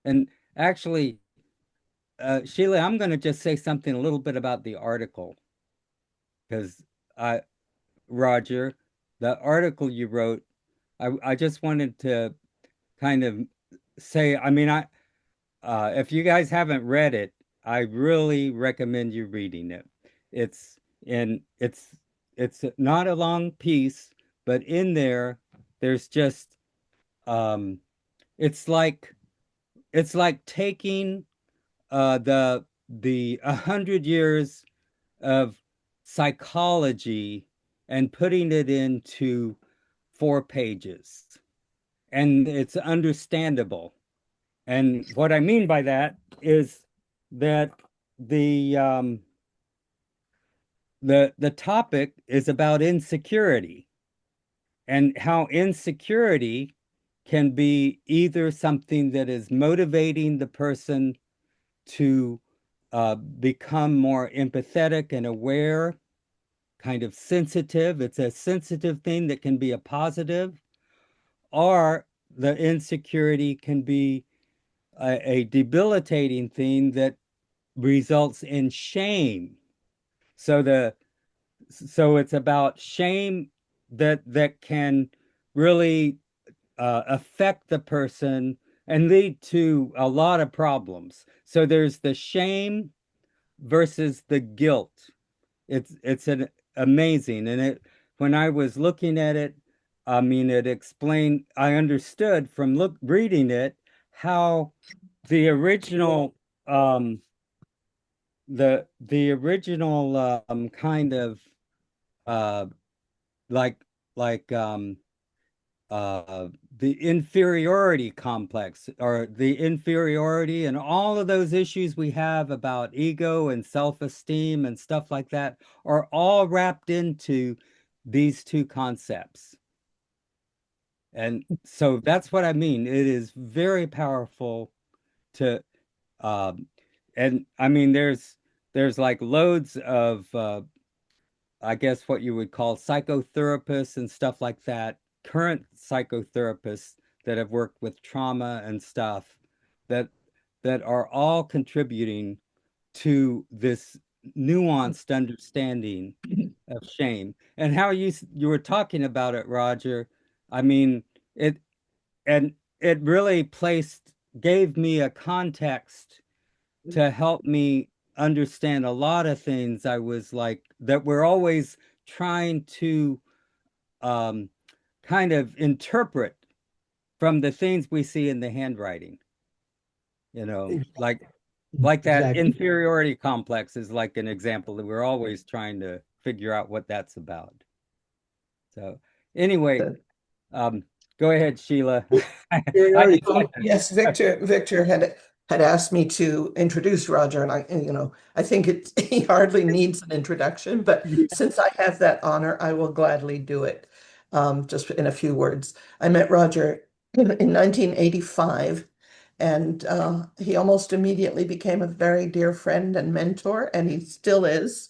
And actually, Sheila, I'm going to just say something a little bit about the article because I, Roger, the article you wrote, I just wanted to kind of say, I mean, if you guys haven't read it, I really recommend you reading it. It's in it's not a long piece, but in there, there's just um, it's like it's like taking the 100 years of psychology and putting it into 4 pages, and it's understandable. And what I mean by that is that the um, the topic is about insecurity and how insecurity can be either something that is motivating the person to become more empathetic and aware, kind of sensitive. It's a sensitive thing that can be a positive, or the insecurity can be a debilitating thing that results in shame. So so it's about shame that can really affect the person and lead to a lot of problems. So there's the shame versus the guilt. It's an amazing, and it when I was looking at it, I mean, it explained. I understood from reading it how the original the original kind of uh like like the inferiority complex or the inferiority and all of those issues we have about ego and self-esteem and stuff like that are all wrapped into these two concepts. And so that's what I mean. It is very powerful to um and I mean there's like loads of I guess what you would call psychotherapists and stuff like that, current psychotherapists that have worked with trauma and stuff that that are all contributing to this nuanced understanding of shame. And how you were talking about it, Roger, I mean, it and it really placed gave me a context to help me understand a lot of things I was like that we're always trying to um, kind of interpret from the things we see in the handwriting, like that Exactly. inferiority complex is like an example that we're always trying to figure out what that's about. So anyway, The um, go ahead, Sheila. I superiority. just like to, Yes, Victor had asked me to introduce Roger, and I think he hardly needs an introduction, but since I have that honor, I will gladly do it. Just in a few words, I met Roger in 1985, and he almost immediately became a very dear friend and mentor, and he still is.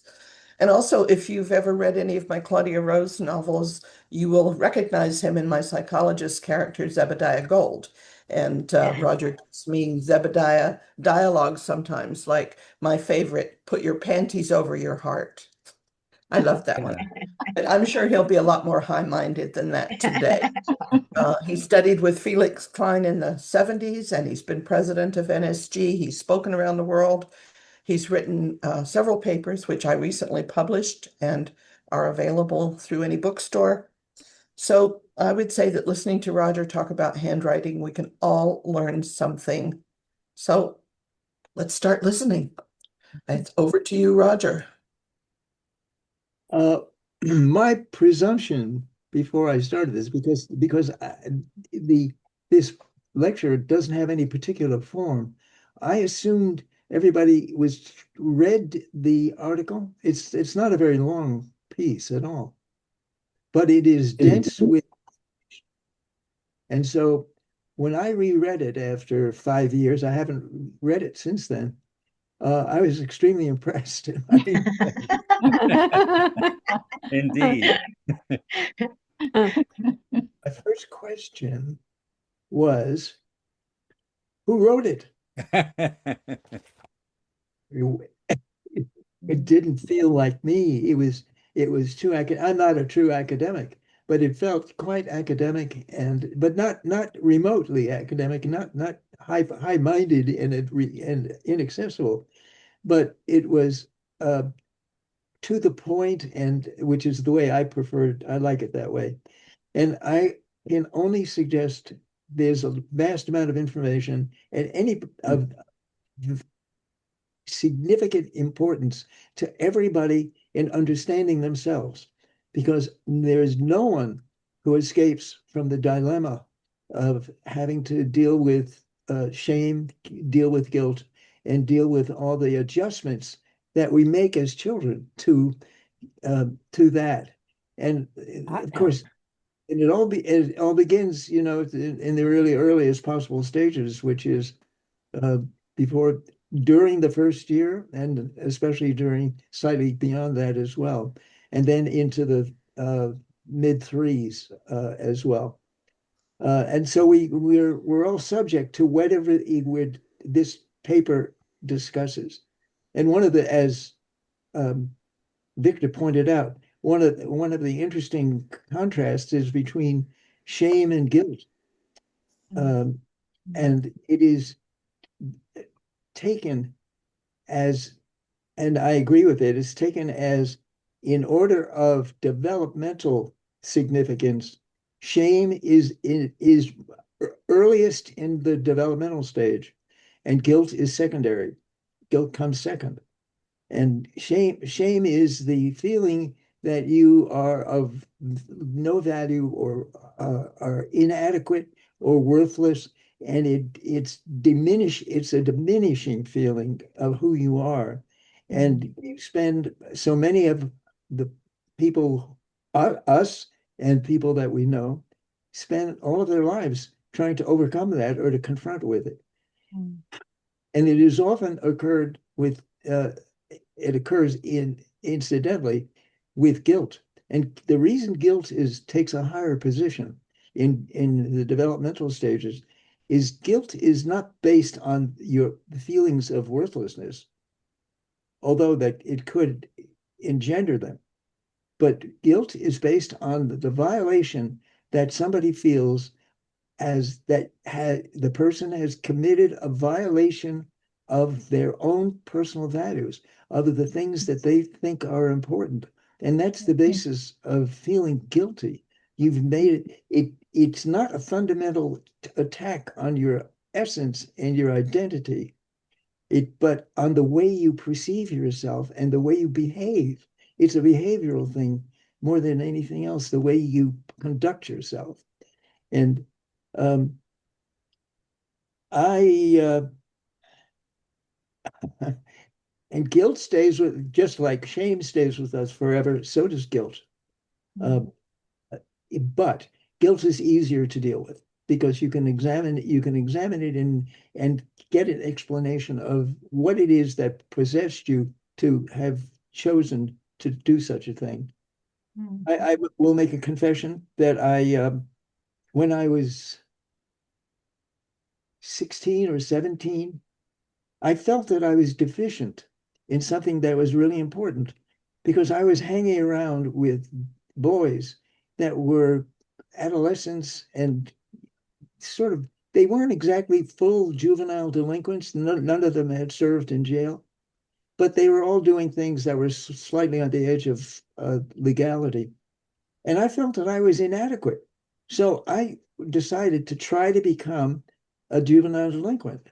And also, if you've ever read any of my Claudia Rose novels, you will recognize him in my psychologist character, Zebediah Gold. And Roger gives me Zebediah dialogue sometimes, like my favorite, put your panties over your heart. I love that one. yeah. But I'm sure he'll be a lot more high-minded than that today. He studied with Felix Klein in the 70s, and he's been president of NSG. He's spoken around the world. He's written several papers, which I recently published and are available through any bookstore. So I would say that listening to Roger talk about handwriting, we can all learn something. So let's start listening. It's over to you, Roger. Uh, my presumption before I started this, because the this lecture doesn't have any particular form, I assumed everybody was read the article. It's not a very long piece at all, but it is dense with, and so when I reread it after 5 years, I haven't read it since then. I was extremely impressed. I mean, Indeed. my first question was, Who wrote it? It didn't feel like me. It was too I'm not a true academic, but it felt quite academic and but not remotely academic, not high-minded and inaccessible, but it was to the point, and which is the way I prefer. I like it that way. And I can only suggest there's a vast amount of information and any of significant importance to everybody in understanding themselves, because there is no one who escapes from the dilemma of having to deal with shame, deal with guilt, and deal with all the adjustments that we make as children to that. And of course, and it all begins, in the really earliest possible stages, which is uh, before, during the first year, and especially during slightly beyond that as well, and then into the mid threes as well. And so we're all subject to whatever this paper discusses. And one of the, as um, Victor pointed out, one of the interesting contrasts is between shame and guilt. Um, and it is taken as, and I agree with it, it's taken as, in order of developmental significance, shame is earliest in the developmental stage, and guilt is secondary. Guilt comes second. And shame is the feeling that you are of no value, or are inadequate or worthless, and it's a diminishing feeling of who you are. And you spend so many of the people, us and people that we know, spend all of their lives trying to overcome that or to confront with it. And it has often occurred with it occurs incidentally with guilt. And the reason guilt takes a higher position in the developmental stages is guilt is not based on your feelings of worthlessness, although that it could engender them. But guilt is based on the violation that somebody feels, as that the person has committed a violation of their own personal values, of the things that they think are important. And that's the basis of feeling guilty. You've made it's not a fundamental attack on your essence and your identity, but on the way you perceive yourself and the way you behave. It's a behavioral thing more than anything else, the way you conduct yourself. And um, I and guilt stays with, just like shame stays with us forever, so does guilt. Um, but guilt is easier to deal with because you can examine it and get an explanation of what it is that possessed you to have chosen to do such a thing. I will make a confession that when I was 16 or 17, I felt that I was deficient in something that was really important, because I was hanging around with boys that were adolescents and sort of, they weren't exactly full juvenile delinquents. None of them had served in jail, but they were all doing things that were slightly on the edge of legality. And I felt that I was inadequate. So I decided to try to become a juvenile delinquent.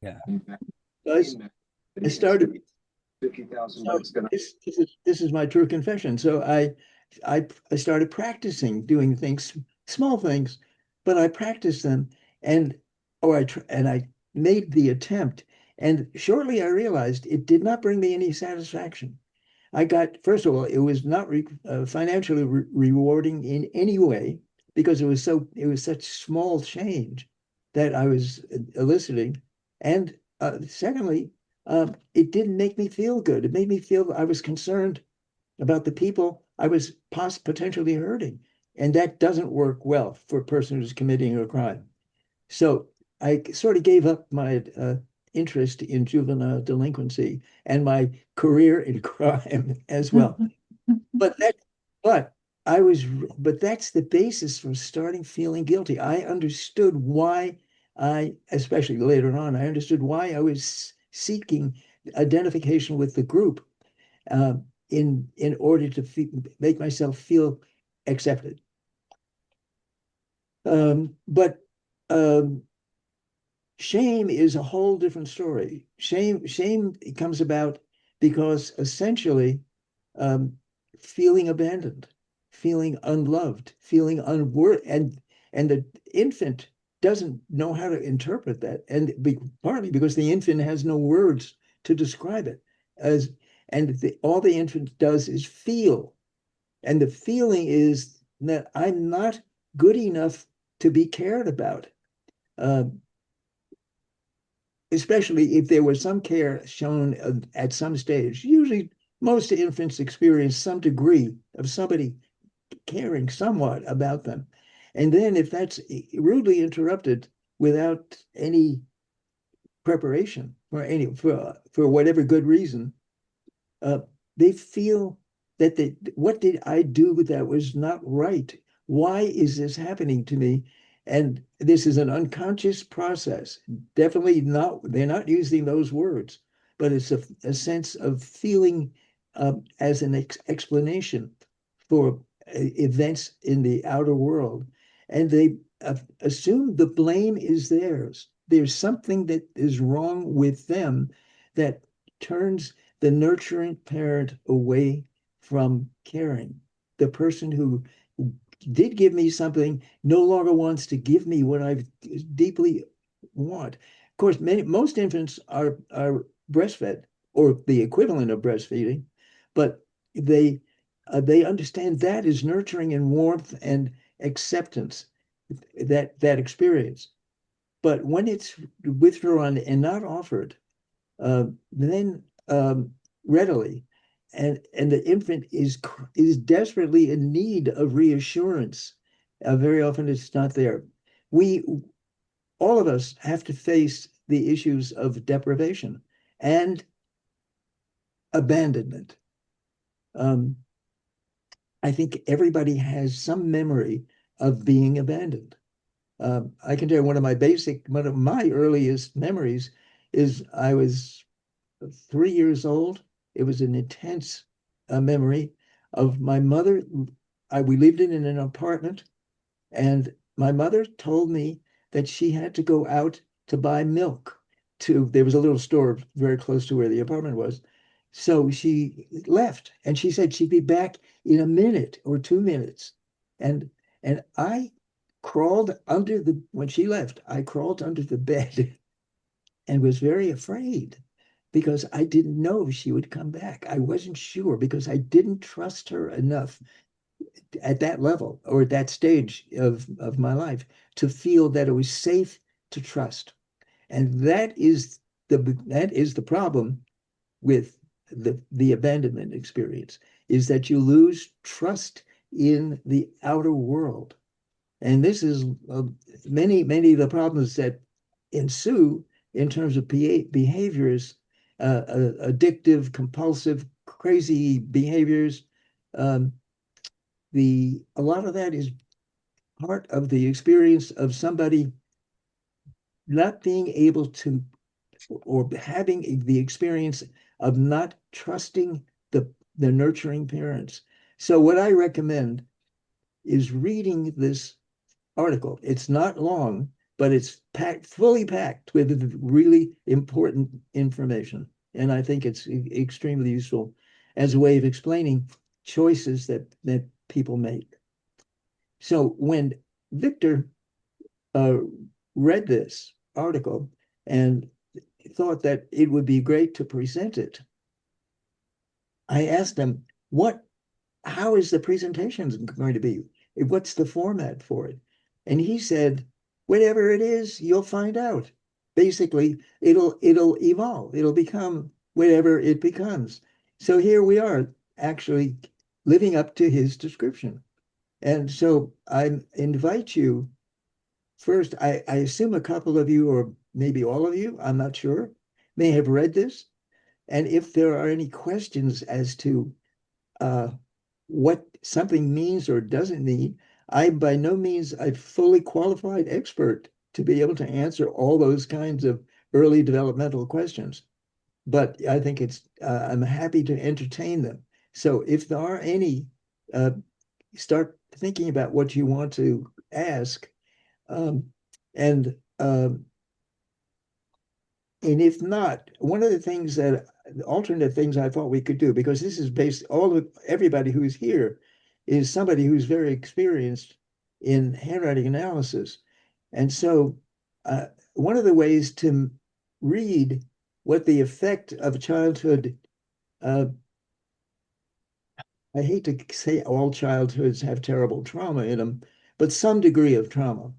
Yeah. I, I started. So this is my true confession. So I started practicing doing things, small things, but I practiced them, and I made the attempt, and shortly I realized it did not bring me any satisfaction. I got, first of all, it was not financially rewarding in any way, because it was such small change that I was eliciting, and secondly, it didn't make me feel good. It made me feel I was concerned about the people I was potentially hurting, and that doesn't work well for a person who's committing a crime. So I sort of gave up my interest in juvenile delinquency and my career in crime as well. But that, but I was, but that's the basis for starting feeling guilty. I understood why especially later on, I understood why I was seeking identification with the group uh, in order to make myself feel accepted. But um, shame is a whole different story. Shame comes about because essentially um, feeling abandoned, feeling unloved, feeling unworthy, and the infant doesn't know how to interpret that, and partly because the infant has no words to describe it, as and all the infant does is feel, and the feeling is that I'm not good enough to be cared about. Um, Especially if there was some care shown at some stage. Usually, most infants experience some degree of somebody caring somewhat about them. And then, if that's rudely interrupted without any preparation for whatever good reason, uh, they feel that what did I do that was not right? Why is this happening to me? And this is an unconscious process. Definitely not, they're not using those words, but it's a sense of feeling as an explanation for events in the outer world. And they assume the blame is theirs. There's something that is wrong with them that turns the nurturing parent away from caring. The person who did give me something no longer wants to give me what I deeply want. Of course, most infants are breastfed or the equivalent of breastfeeding, but they they understand that is nurturing and warmth and acceptance, that experience. But when it's withdrawn and not offered, then readily, and the infant is desperately in need of reassurance. Very often it's not there. We all of us have to face the issues of deprivation and abandonment. Um, I think everybody has some memory of being abandoned. I can tell you one of my earliest memories is I was 3 years old. It was an intense memory of my mother. We lived in an apartment, and my mother told me that she had to go out to buy milk. There was a little store very close to where the apartment was. So she left, and she said she'd be back in a minute or 2 minutes. And and I crawled under the when she left, I crawled under the bed and was very afraid because I didn't know if she would come back. I wasn't sure because I didn't trust her enough at that level or at that stage of my life to feel that it was safe to trust. And that is the problem with the abandonment experience, is that you lose trust in the outer world. And this is many of the problems that ensue in terms of behaviors, addictive, compulsive, crazy behaviors. Um, a lot of that is part of the experience of somebody not being able to, or having the experience of not trusting the nurturing parents. So what I recommend is reading this article. It's not long, but it's fully packed with really important information. And I think it's extremely useful as a way of explaining choices that people make. So when Victor uh, read this article and thought that it would be great to present it, I asked him, how is the presentation going to be? What's the format for it? And he said, whatever it is, you'll find out. Basically, it'll evolve. It'll become whatever it becomes. So here we are, actually living up to his description. And so I invite you first, I assume a couple of you, or maybe all of you, I'm not sure, may have read this. And if there are any questions as to uh, what something means or doesn't mean, I by no means a fully qualified expert to be able to answer all those kinds of early developmental questions. But I think I'm happy to entertain them. So if there are any, uh, start thinking about what you want to ask. Um, and and if not, one of the things that alternate things I thought we could do, because this is based all of everybody who's here is somebody who's very experienced in handwriting analysis. And so one of the ways to read what the effect of childhood, uh, I hate to say all childhoods have terrible trauma in them, but some degree of trauma,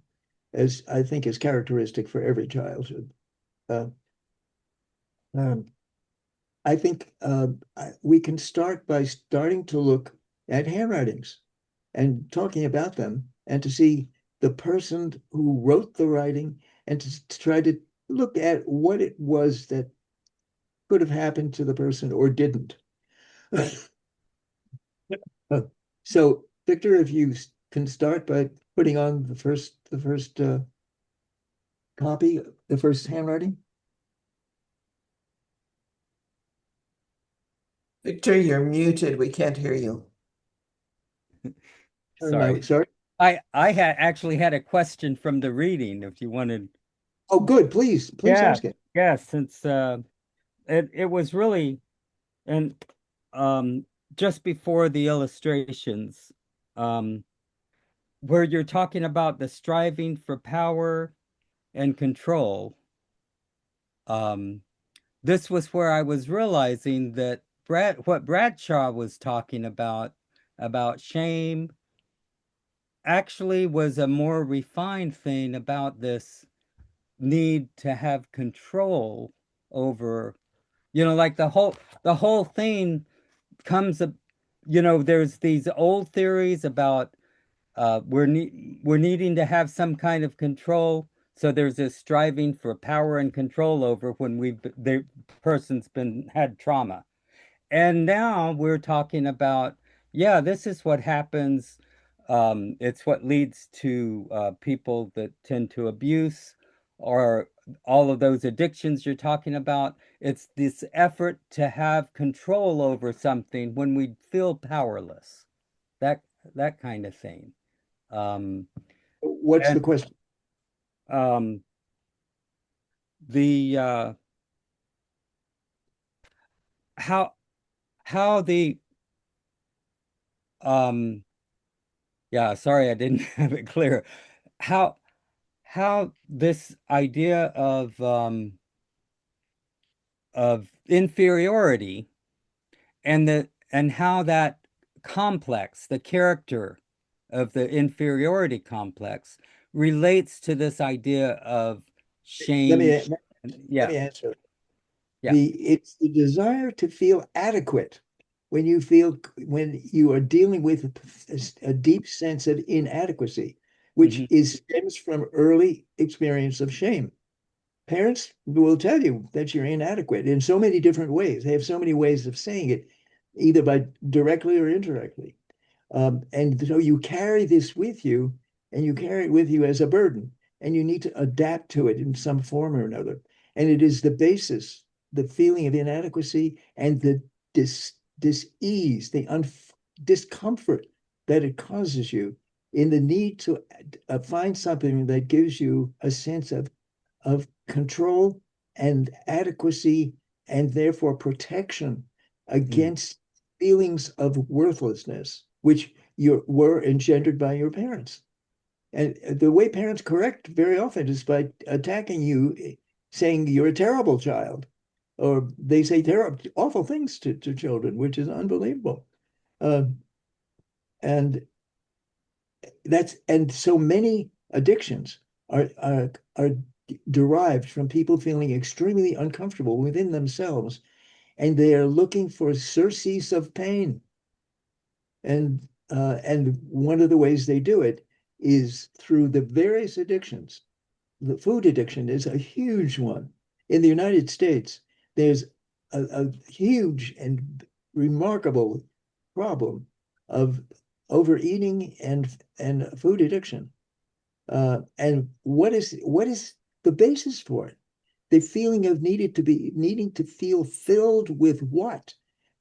as I think is characteristic for every childhood. Uh, um, I think we can start by starting to look at handwritings and talking about them and to see the person who wrote the writing and to try to look at what it was that could have happened to the person or didn't. So, Victor, if you can start by putting on the first copy, the first handwriting. Victor, you're muted. We can't hear you. Sorry. Sorry. I had actually had a question from the reading if you wanted. Oh, good. Please Yeah, ask it. yeah, since it was really and um just before the illustrations, um where you're talking about the striving for power and control. Um this was where I was realizing that what Bradshaw was talking about shame actually was a more refined thing about this need to have control over, like the whole thing comes up, there's these old theories about we're needing to have some kind of control. So there's this striving for power and control over when the person's been had trauma. And now we're talking about, yeah, this is what happens. It's what leads to people that tend to abuse or all of those addictions you're talking about. It's this effort to have control over something when we feel powerless. That that kind of thing. Um, What's and the question? um, the how how the um, yeah, sorry, I didn't have it clear. How how this idea of inferiority and how that complex, the character of the inferiority complex relates to this idea of Let shame. me let Yeah, me answer. yeah. It's the desire to feel adequate when you are dealing with a deep sense of inadequacy, which Hmm. is stems from early experience of shame. Parents will tell you that you're inadequate in so many different ways. They have so many ways of saying it, either by directly or indirectly. And so you carry this with you, and you carry it with you as a burden, and you need to adapt to it in some form or another. And it is the basis, the feeling of inadequacy and the dis-ease, discomfort that it causes you in the need to find something that gives you a sense of control and adequacy and therefore protection Mm, against feelings of worthlessness, which were engendered by your parents. And the way parents correct very often is by attacking you, saying you're a terrible child, or they say terrible, awful things to children, which is unbelievable. Uh, and and so many addictions are derived from people feeling extremely uncomfortable within themselves, and they are looking for surcease of pain. And one of the ways they do it is through the various addictions. The food addiction is a huge one. In the United States, there's a huge and remarkable problem of overeating and food addiction. And what is the basis for it? The feeling of needing to feel filled with what?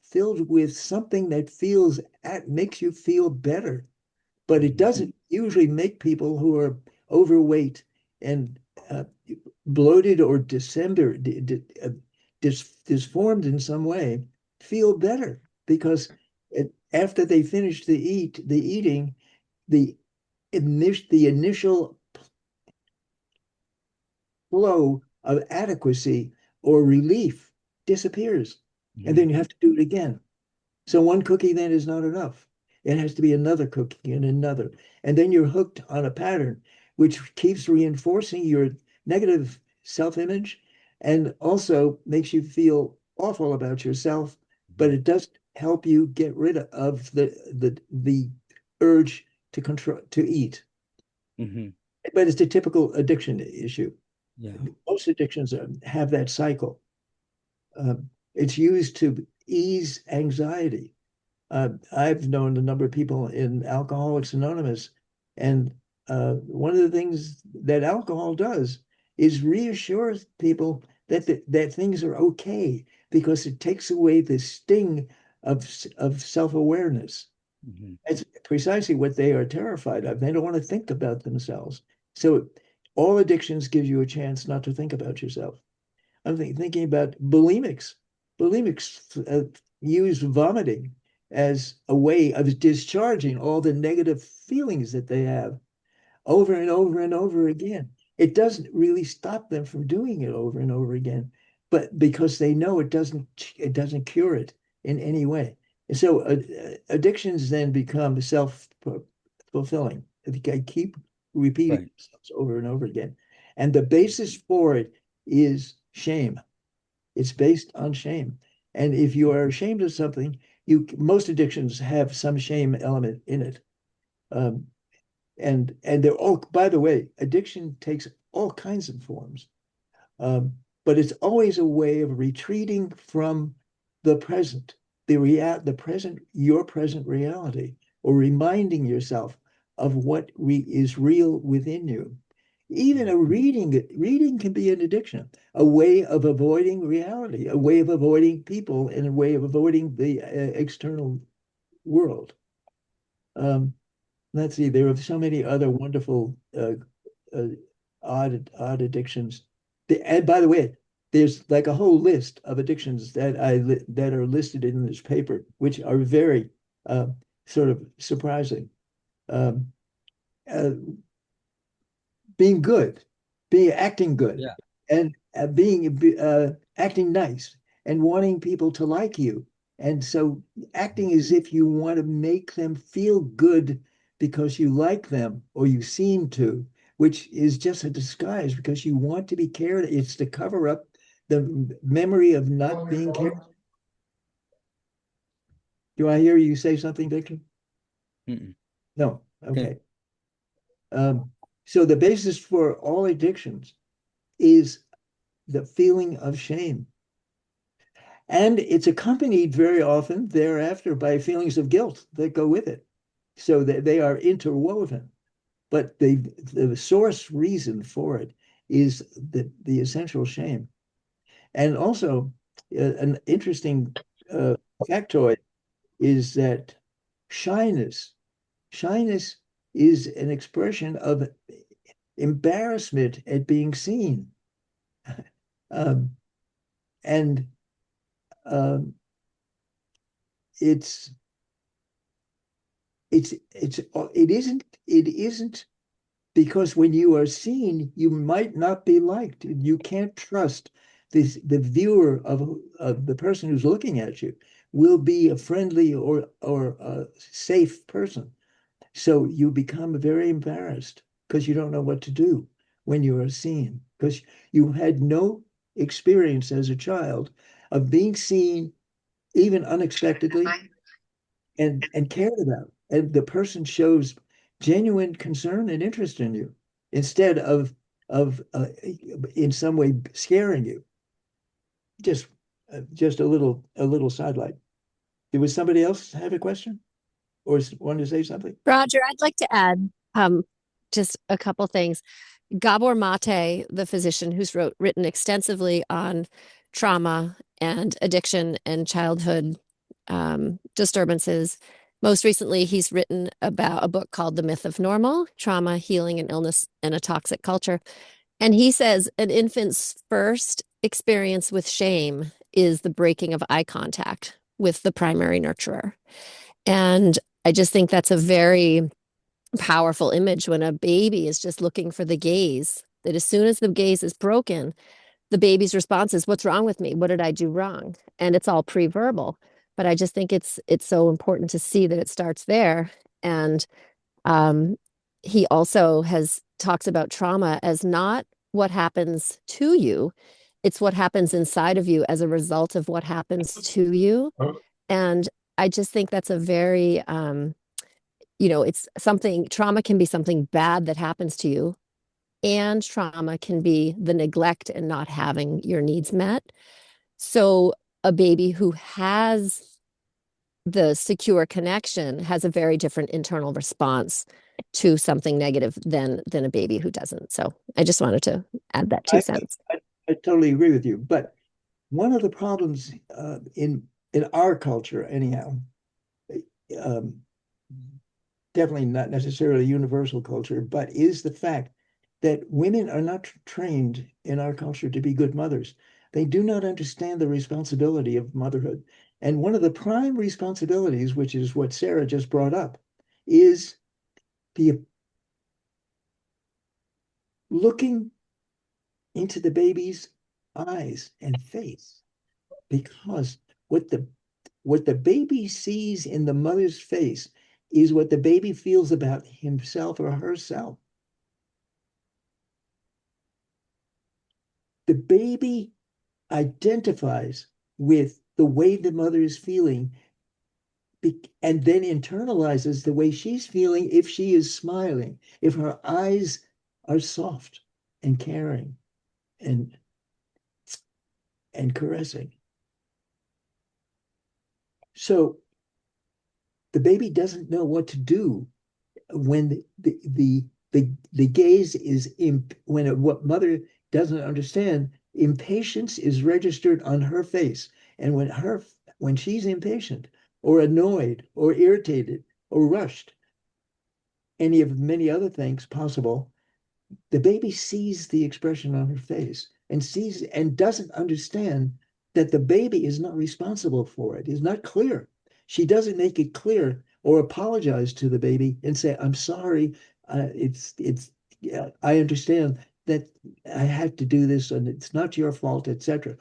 Filled with something that makes you feel better. But it doesn't usually make people who are overweight and uh, bloated or disformed in some way feel better because after they finish the eating, the the initial flow of adequacy or relief disappears, and then you have to do it again. So one cookie then is not enough. It has to be another cookie and another. And then you're hooked on a pattern which keeps reinforcing your negative self-image and also makes you feel awful about yourself, but it doesn't help you get rid of the urge to eat. Mm-hmm. But it's a typical addiction issue. Yeah. Most addictions have that cycle. It's used to ease anxiety. I've known a number of people in Alcoholics Anonymous, and one of the things that alcohol does is reassure people that things are okay because it takes away the sting of self-awareness. Mm-hmm. It's precisely what they are terrified of. They don't want to think about themselves. So all addictions give you a chance not to think about yourself. I'm thinking about bulimics. Bulimics use vomiting as a way of discharging all the negative feelings that they have over and over and over again. It doesn't really stop them from doing it over and over again, but because they know it doesn't cure it in any way. And so addictions then become self-fulfilling. They keep repeating Right. themselves over and over again. And the basis for it is shame. It's based on shame. And if you are ashamed of something, most addictions have some shame element in it. Um, and they're all, by the way, addiction takes all kinds of forms. But it's always a way of retreating from the present, your present reality, or reminding yourself of what is real within you. Even reading can be an addiction, a way of avoiding reality, a way of avoiding people, and a way of avoiding the external world. Um, let's see, there are so many other wonderful uh, odd addictions. And by the way, there's like a whole list of addictions that are listed in this paper, which are very uh, sort of surprising. Um, uh, being good, being acting good, Yeah. and being acting nice, and wanting people to like you. And so acting as if you want to make them feel good because you like them or you seem to, which is just a disguise because you want to be cared. It's to cover up the memory of not being cared. Do I hear you say something, Victor? Mm-mm. No. Okay. Okay. Um, so the basis for all addictions is the feeling of shame. And it's accompanied very often thereafter by feelings of guilt that go with it. So that they are interwoven. But the source reason for it is the essential shame. And also, an interesting factoid is that shyness, shyness is an expression of embarrassment at being seen. Um, and um, it's it isn't because when you are seen, you might not be liked. You can't trust the viewer of the person who's looking at you will be a friendly or a safe person. So you become very embarrassed because you don't know what to do when you are seen because you had no experience as a child of being seen even unexpectedly and cared about. And the person shows genuine concern and interest in you instead of in some way scaring you. Just just a little sidelight. Was somebody else have a question or want to say something? Roger, I'd like to add just a couple things. Gabor Mate, the physician who's written extensively on trauma and addiction and childhood disturbances. Most recently, he's written about a book called The Myth of Normal: Trauma, Healing, and Illness in a Toxic Culture. And he says an infant's first experience with shame is the breaking of eye contact with the primary nurturer. And I just think that's a very powerful image when a baby is just looking for the gaze, that as soon as the gaze is broken, the baby's response is, "What's wrong with me? What did I do wrong?" And it's all pre-verbal. But I just think it's so important to see that it starts there. And um, he also has talks about trauma as not what happens to you, it's what happens inside of you as a result of what happens to you. And I just think that's a very it's something, trauma can be something bad that happens to you, and trauma can be the neglect and not having your needs met. So a baby who has the secure connection has a very different internal response to something negative than a baby who doesn't. So I just wanted to add that I, 2 cents. I totally agree with you. But one of the problems in our culture, anyhow, um, definitely not necessarily universal culture, but is the fact that women are not trained in our culture to be good mothers. They do not understand the responsibility of motherhood. And one of the prime responsibilities, which is what Sarah just brought up, is the looking into the baby's eyes and face. Because what the baby sees in the mother's face is what the baby feels about himself or herself. The baby identifies with the way the mother is feeling and then internalizes the way she's feeling if she is smiling, if her eyes are soft and caring and caressing. So the baby doesn't know what to do when the gaze is what mother doesn't understand. Impatience is registered on her face, and when she's impatient or annoyed or irritated or rushed, any of many other things possible, the baby sees the expression on her face and sees and doesn't understand that the baby is not responsible for it, is not clear. She doesn't make it clear or apologize to the baby and say, "I'm sorry. Yeah, I understand that I had to do this and it's not your fault," etc.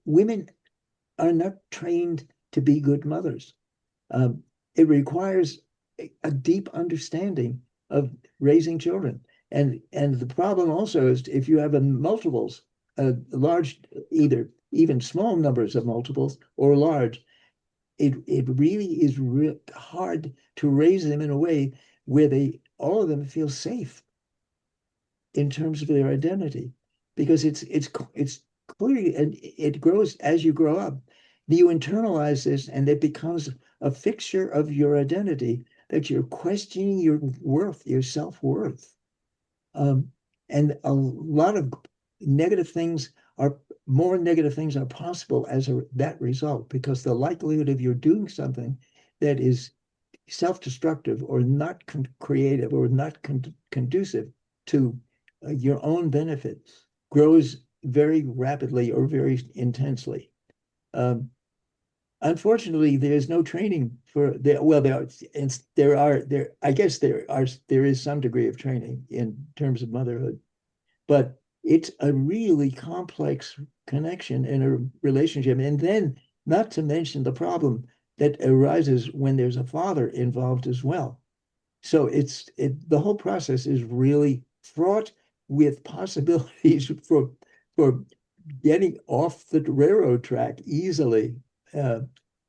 Women are not trained to be good mothers. It requires a deep understanding of raising children. And the problem also is if you have a multiples, large, either even small numbers of multiples or large, it really is hard to raise them in a way where all of them feel safe in terms of their identity, because it's clearly, and it grows as you grow up. You internalize this, and it becomes a fixture of your identity that you're questioning your worth, your self-worth. And a lot of negative things are more negative things are possible as that result, because the likelihood of you doing something that is self-destructive or not creative or not conducive to your own benefit grows very rapidly or very intensely. Um, Unfortunately, there's no training for there. Well, I guess there is some degree of training in terms of motherhood, but it's a really complex connection in a relationship. And then not to mention the problem that arises when there's a father involved as well. So the whole process is really fraught with possibilities for getting off the railroad track easily. Uh,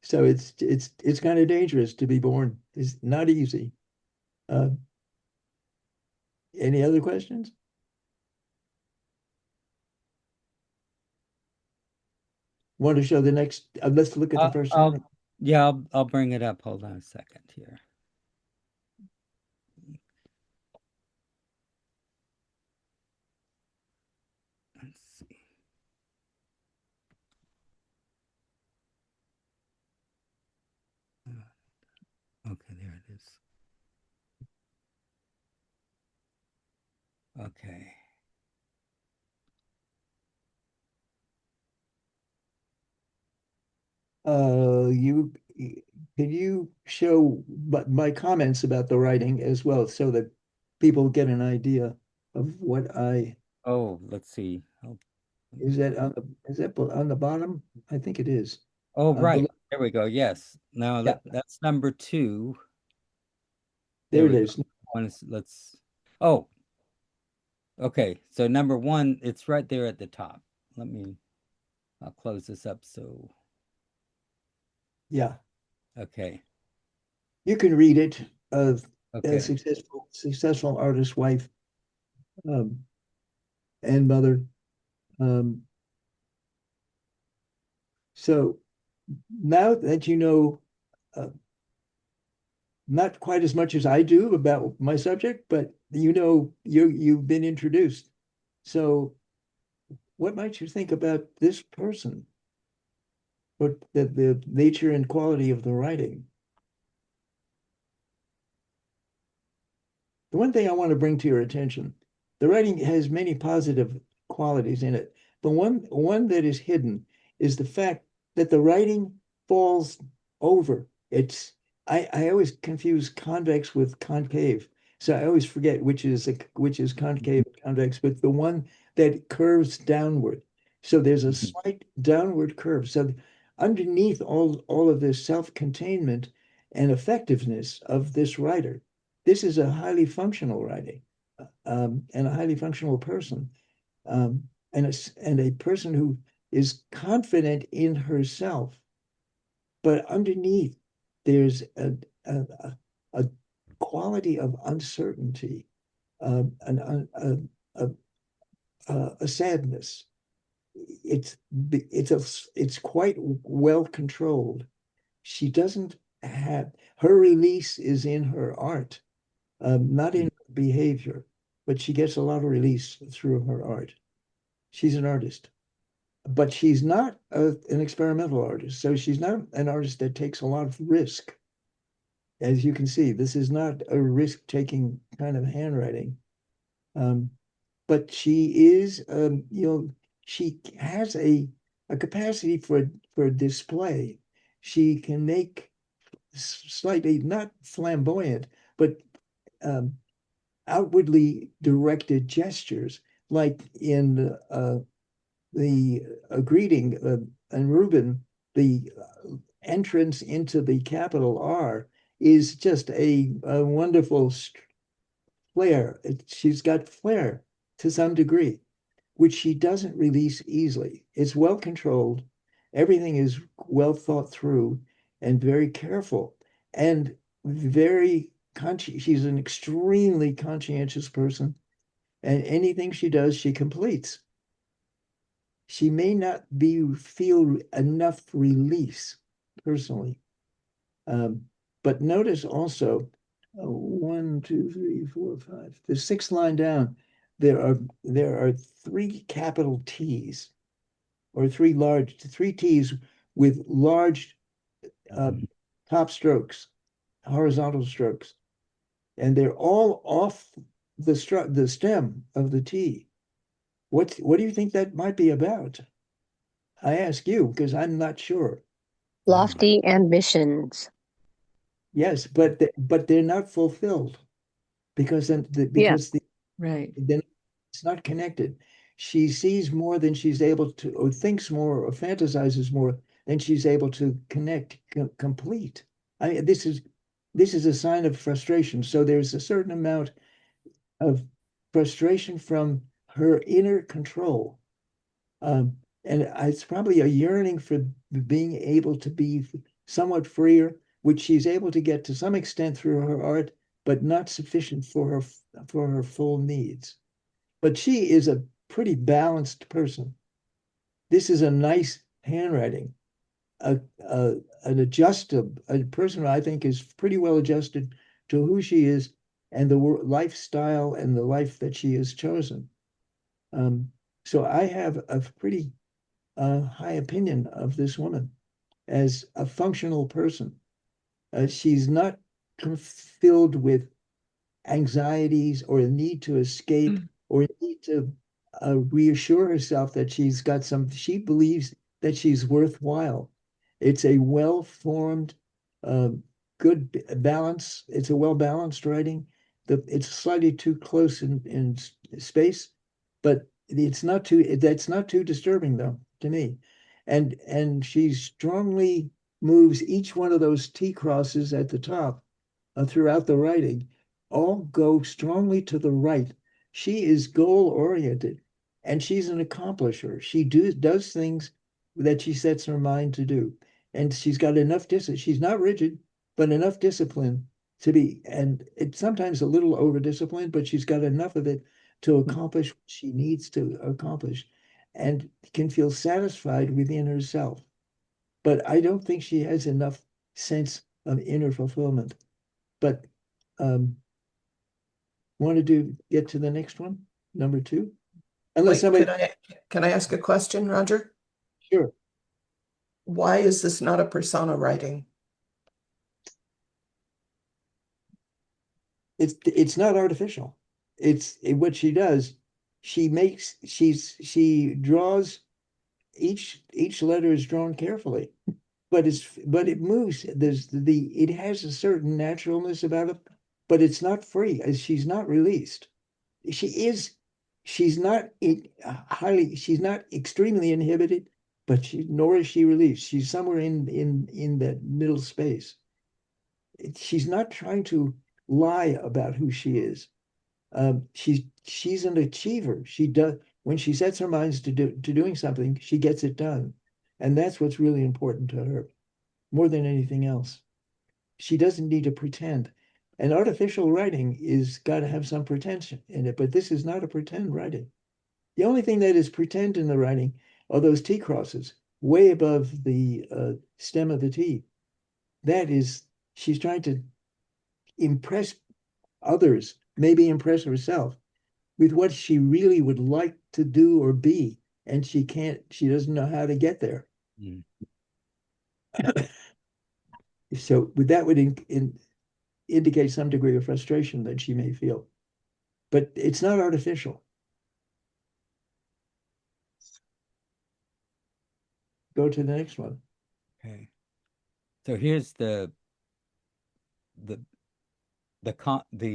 so it's kind of dangerous to be born. It's not easy. Uh, Any other questions? Want to show the next? Let's look at the first one. Yeah, I'll bring it up. Hold on a second here. Let's see. Okay, there it is. Okay. You can you show my comments about the writing as well, so that people get an idea of what I Oh, let's see. Oh, is that on the on the bottom? I think it is. oh, right. Below, There we go. Yes. Now yeah, that's number two. There there it we go. is. Let's. Oh, okay. So number one, it's right there at the top. I'll close this up. So, Yeah, okay. you can read it. A Okay. successful artist wife, um, and mother. Um, so now that you know, uh, not quite as much as I do about my subject, but you know, you've been introduced. So what might you think about this person? What the nature and quality of the writing? The one thing I want to bring to your attention, the writing has many positive qualities in it, but one that is hidden is the fact that the writing falls over. I always confuse convex with concave, so I always forget which is concave and convex, but the one that curves downward. So there's a Mhm. slight downward curve. So underneath all of this self-containment and effectiveness of this writer, this is a highly functional writing, and a highly functional person, and a person who is confident in herself. But underneath, there's a quality of uncertainty, a, a sadness. It's quite well controlled. She doesn't have her release is in her art, not in behavior, but she gets a lot of release through her art. She's an artist, but she's not an experimental artist. So she's not an artist that takes a lot of risk. As you can see, this is not a risk-taking kind of handwriting. Um, but she is, she has a capacity for display. She can make slightly not flamboyant, but um, outwardly directed gestures, like in the greeting and Rubin, the entrance into the capital R is just a wonderful flair. She's got flair to some degree, which she doesn't release easily. It's well controlled. Everything is well thought through and very careful and very conscious. She's an extremely conscientious person, and anything she does, she completes. She may not feel enough release personally. Um, but notice also, one, two, three, four, five, the sixth line down, there are three capital T's, or three T's with large uh, Mhm. top strokes, horizontal strokes, and they're all off the stem of the T. What do you think that might be about? I ask you because I'm not sure. Wow. Lofty ambitions. Yes, but they're not fulfilled because Yeah, because right. then it's not connected. She sees more than she's able to, or thinks more, or fantasizes more than she's able to complete. I mean, this is a sign of frustration. So there's a certain amount of frustration from her inner control. And it's probably a yearning for being able to be somewhat freer, which she's able to get to some extent through her art, but not sufficient for her full needs. But she is a pretty balanced person. This is a nice handwriting. A person who I think is pretty well adjusted to who she is and the lifestyle and the life that she has chosen. So I have a pretty high opinion of this woman as a functional person. She's not filled with anxieties or a need to escape or a need to reassure herself that she believes that she's worthwhile. It's a well-formed, uh, good balance. It's a well-balanced writing. It's slightly too close in space, but that's not too disturbing though to me. And she strongly moves each one of those T crosses at the top throughout the writing all go strongly to the right. She is goal oriented and she's an accomplisher. She does things that she sets her mind to do. And she's got enough discipline. She's not rigid, but enough discipline to be, and it's sometimes a little over disciplined, but she's got enough of it to accomplish what she needs to accomplish and can feel satisfied within herself. But I don't think she has enough sense of inner fulfillment. But want to get to the next one, number 2? Unless Wait, somebody, can I ask a question, Roger? sure. Why is this not a persona writing? It's not artificial. What she does. She draws each letter is drawn carefully, but it moves. It has a certain naturalness about it, but it's not free as she's not released. She is she's not she's not extremely inhibited, but nor is she released. She's somewhere in that middle space. She's not trying to lie about who she is. She's an achiever. She does when she sets her minds to doing something, she gets it done. And that's what's really important to her, more than anything else. She doesn't need to pretend. And artificial writing is got to have some pretension in it, but this is not a pretend writing. The only thing that is pretend in the writing are those T crosses way above the stem of the T. That is, she's trying to impress others, maybe impress herself with what she really would like to do or be, and she doesn't know how to get there. Mm. So that would indicate some degree of frustration that she may feel, but it's not artificial. Go to the next one. Okay. So here's the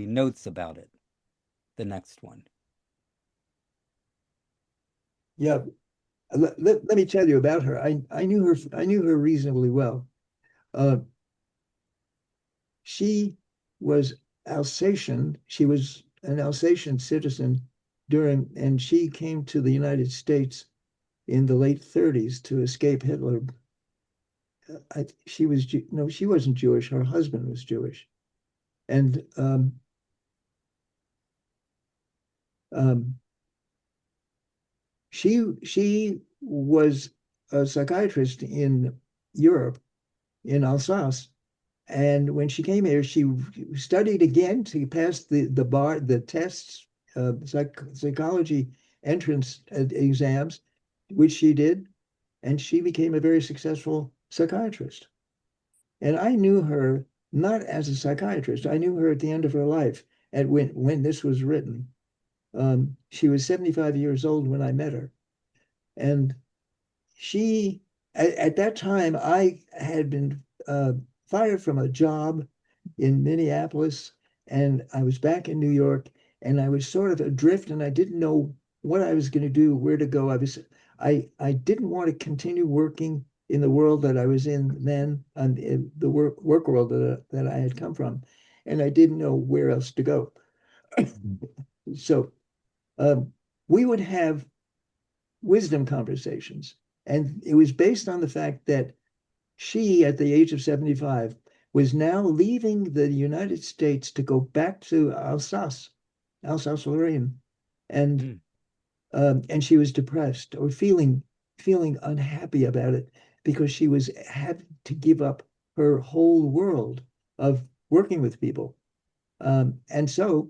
notes about it. The next one. Yeah. Let me tell you about her. I knew her reasonably well. She was Alsatian. She was an Alsatian citizen and she came to the United States in the late 30s to escape Hitler. She wasn't Jewish. Her husband was Jewish. And she was a psychiatrist in Europe, in Alsace. And when she came here, she studied again to pass the tests, psychology entrance exams, which she did, and she became a very successful psychiatrist. And I knew her not as a psychiatrist. I knew her at the end of her life, and when this was written. She was 75 years old when I met her. And at that time, I had been fired from a job in Minneapolis, and I was back in New York, and I was sort of adrift, and I didn't know what I was going to do, where to go. I didn't want to continue working in the world that I was in then, and in the work world that I had come from, and I didn't know where else to go. So we would have wisdom conversations, and it was based on the fact that she, at the age of 75, was now leaving the United States to go back to Alsace-Lorraine, and and she was depressed or feeling unhappy about it because she was had to give up her whole world of working with people. And so,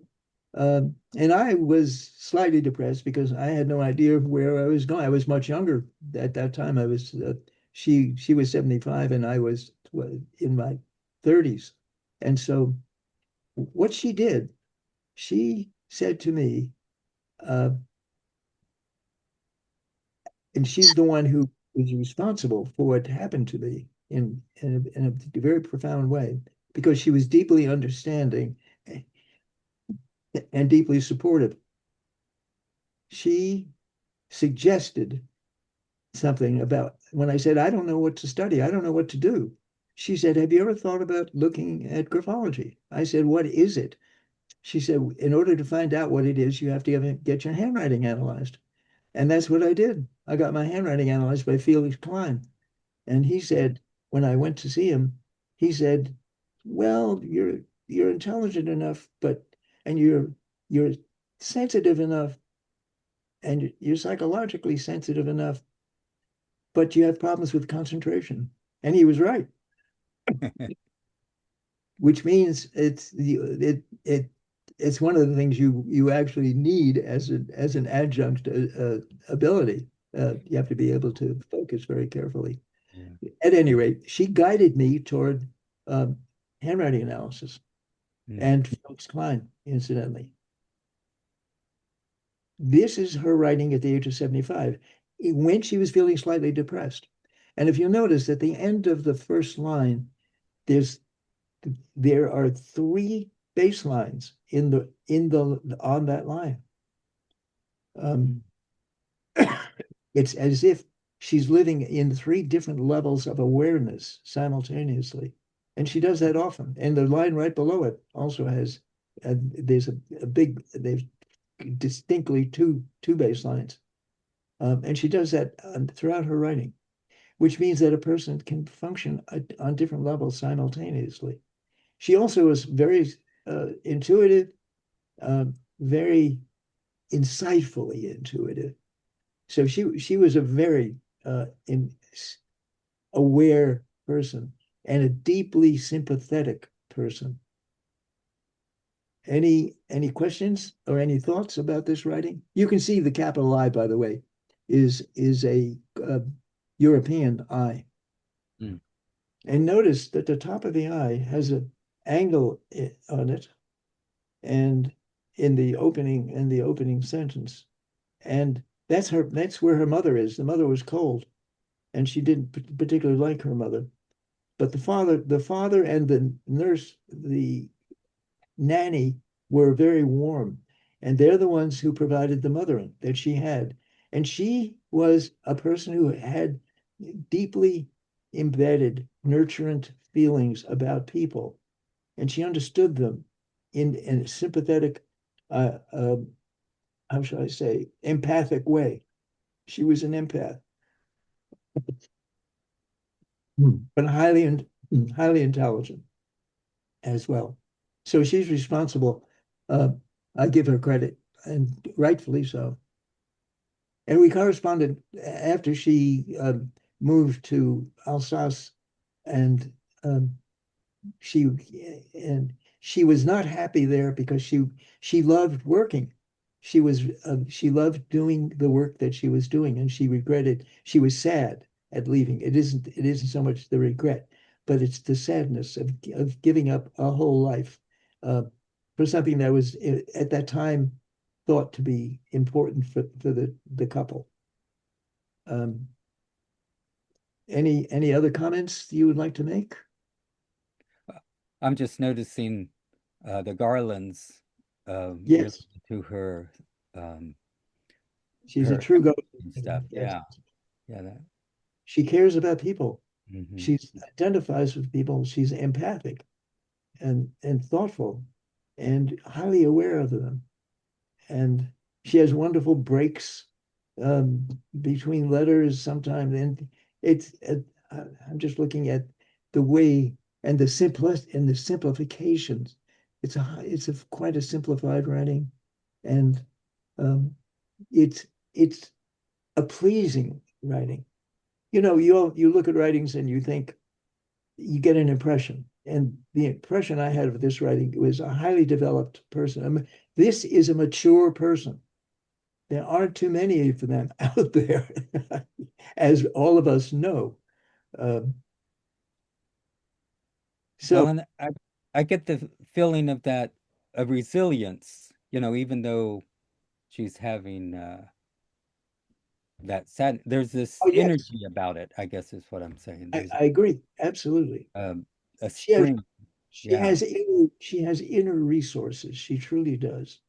and I was slightly depressed because I had no idea where I was going. I was much younger at that time. I was she was 75 and I was in my 30s. And so what she did, she said to me, uh, and she's the one who is responsible for what happened to me in a very profound way because she was deeply understanding and deeply supportive. She suggested something about when I said, I don't know what to study, I don't know what to do. She said, have you ever thought about looking at graphology? I said, what is it? She said, in order to find out what it is, you have to get your handwriting analyzed. And that's what I did. I got my handwriting analyzed by Felix Klein. And he said, when I went to see him, he said, well, you're intelligent enough, but and you're sensitive enough and you're psychologically sensitive enough, but you have problems with concentration. And he was right, which means it's one of the things you actually need as an adjunct ability. You have to be able to focus very carefully. Yeah. At any rate, she guided me toward um, handwriting analysis and Felix Klein, incidentally. This is her writing at the age of 75 when she was feeling slightly depressed. And if you notice at the end of the first line, there are three bass lines on that line. It's as if she's living in three different levels of awareness simultaneously. And she does that often. And the line right below it also has, there's there's distinctly two bass lines. And she does that throughout her writing, which means that a person can function on different levels simultaneously. She also was very intuitive, very insightfully intuitive. So she was a very aware person and a deeply sympathetic person. Any questions or any thoughts about this writing? You can see the capital I, by the way, is a European I. Mm. And notice that the top of the I has an angle on it, and in the opening sentence, and that's where her mother is. The mother was cold, and she didn't particularly like her mother. But the father and the nurse, the nanny, were very warm, and they're the ones who provided the mothering that she had. And she was a person who had deeply embedded, nurturant feelings about people, and she understood them in a sympathetic, how shall I say, empathic way. She was an empath, but highly intelligent as well. So she's responsible. I give her credit, and rightfully so. And we corresponded after she moved to Alsace, and um, she she was not happy there because she loved working. She loved doing the work that she was doing, and she was sad at leaving. It isn't so much the regret, but it's the sadness of giving up a whole life uh, for something that was at that time thought to be important for the couple. Um, any other comments you would like to make? I'm just noticing the garlands related Yes, to her um, she's a her true ghost. and stuff. Yes. Yeah, yeah, that. She cares about people. Hmm. She identifies with people. She's empathic and thoughtful and highly aware of them. And she has wonderful breaks um, between letters sometimes. And it's I'm just looking at the way and the simplifications. It's quite a simplified writing, and um, it's a pleasing writing. You look at writings and you think you get an impression. And the impression I had of this writing was a highly developed person. I mean, this is a mature person. There aren't too many of them out there, as all of us know. Um, so Well, and I get the feeling of that of resilience, even though she's having that sad, there's this oh yes, energy about it, I guess is what I'm saying. There's I agree. Absolutely. a She has spring. she Yeah. has she has inner resources. She truly does.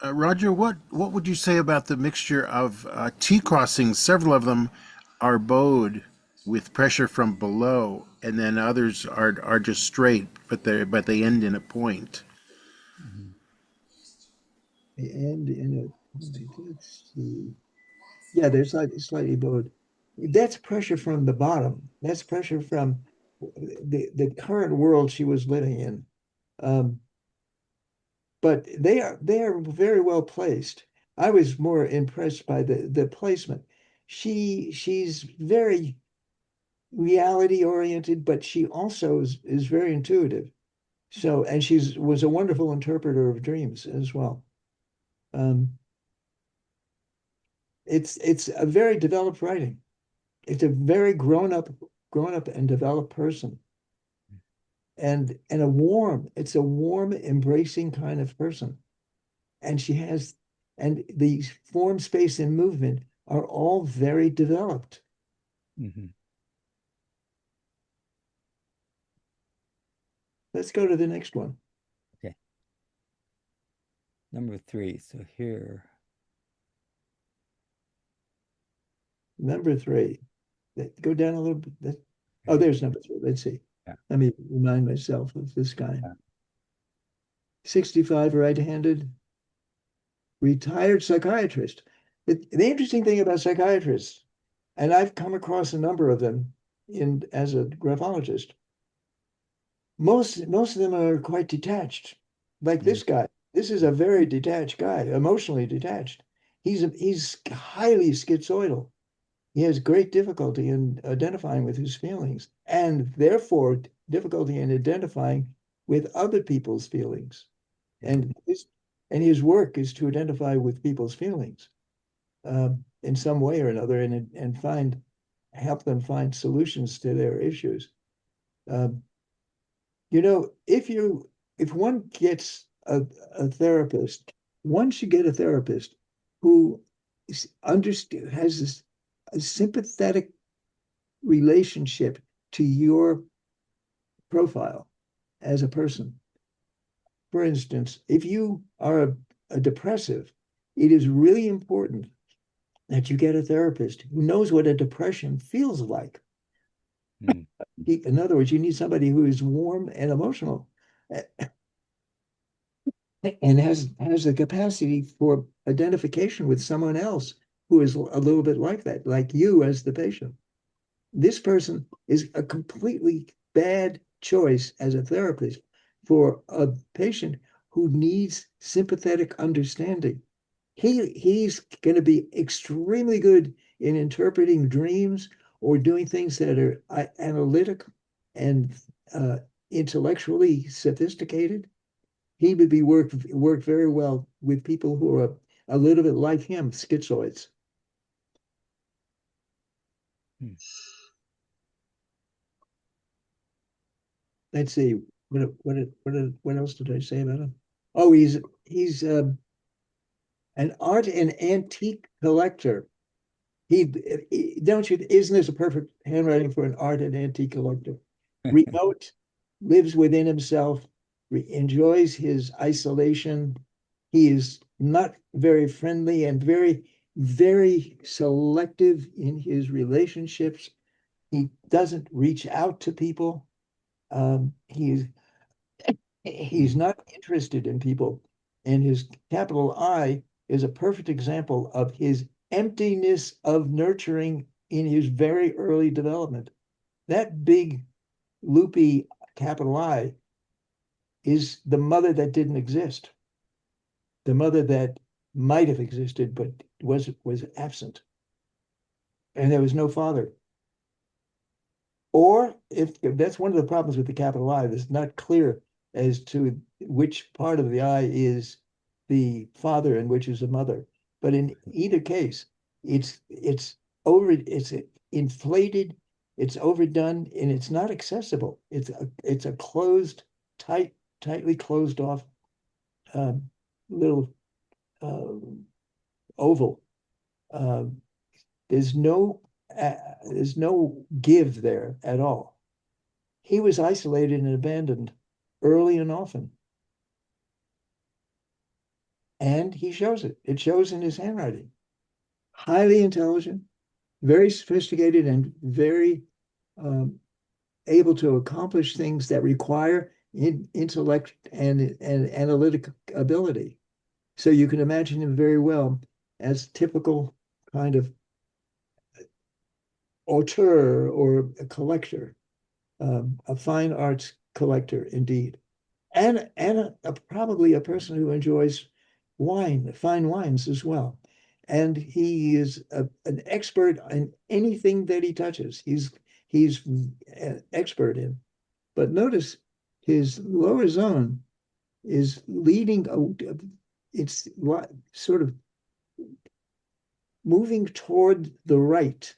Roger, what would you say about the mixture of T crossings? Several of them are bowed with pressure from below, and then others are just straight, but they end in a point. Mhm. And in let's see. Yeah, they're slightly bowed. That's pressure from the bottom. That's pressure from the current world she was living in. Um, but they are very well placed. I was more impressed by the placement. She's very reality oriented, but she also is very intuitive. So, and she's was a wonderful interpreter of dreams as well. Um, it's a very developed writing. It's a very grown up and developed person, and it's a warm, embracing kind of person. And she has, and the form, space, and movement are all very developed. Mhm. Let's go to the next one. Okay. Number 3. So here, Number three. Go down a little bit. Oh, there's number three. Let's see. yeah, Let me remind myself of this guy. yeah. 65, right-handed, retired psychiatrist. The interesting thing about psychiatrists, and I've come across a number of them as a graphologist, most of them are quite detached. Like Mm, this guy. This is a very detached guy, emotionally detached. He's highly schizoidal. He has great difficulty in identifying with his feelings, and therefore difficulty in identifying with other people's feelings. mm, And his work is to identify with people's feelings in some way or another, and help them find solutions to their issues. Um, if one gets a therapist, one should get a therapist who has a sympathetic relationship to your profile as a person. For instance, if you are a depressive, it is really important that you get a therapist who knows what a depression feels like. mm, In other words, you need somebody who is warm and emotional and has the capacity for identification with someone else who is a little bit like that, like you as the patient. This person is a completely bad choice as a therapist for a patient who needs sympathetic understanding. He's going to be extremely good in interpreting dreams or doing things that are analytic and uh, intellectually sophisticated. He would be work very well with people who are a little bit like him, schizoids. mm. Let's see. What else did I say about him? Oh, he's an art and antique collector. Don't you? Isn't this a perfect handwriting for an art and antique collector? Remote, lives within himself, enjoys his isolation. He is not very friendly and very selective in his relationships. He doesn't reach out to people. He's Mhm. not interested in people. And his capital I is a perfect example of his emptiness of nurturing in his very early development. That big loopy capital I is the mother that didn't exist, the mother that might have existed but was absent, and there was no father. Or if that's one of the problems with the capital I, it's not clear as to which part of the I is the father and which is the mother. But in either case, it's inflated, it's overdone, and it's not accessible. It's a closed, tightly closed off little uh, oval. Uh, there's no there's no give there at all. He was isolated and abandoned early and often. And he shows it. It shows in his handwriting. Highly intelligent, very sophisticated, and very um, able to accomplish things that require intellect and analytic ability. So you can imagine him very well as typical kind of auteur or a collector, a fine arts collector indeed. And probably a person who enjoys fine wines as well. And he is an expert in anything that he touches. He's an expert in. But notice his lower zone is leading. It's sort of moving toward the right.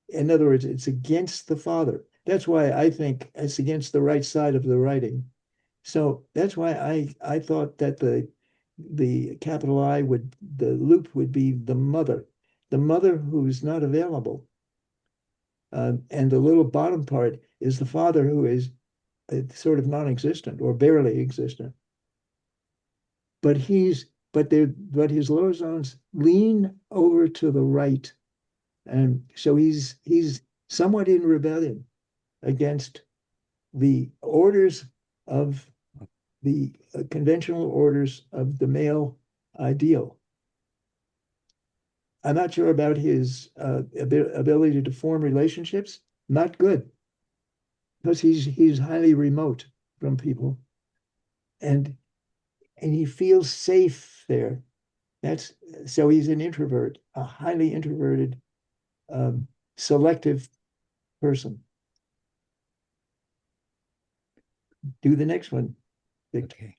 In other words, it's against the father. That's why I think it's against the right side of the writing. So that's why I thought that the capital I the loop would be the mother who's not available. And the little bottom part is the father who is sort of non-existent or barely existent. But but his lower zones lean over to the right. And so he's somewhat in rebellion against the orders of the conventional orders of the male ideal. I'm not sure about his ability to form relationships. Not good, because he's highly remote from people, and he feels safe there. That's so he's an introvert, a highly introverted, selective person. Do the next one, Victor. Okay.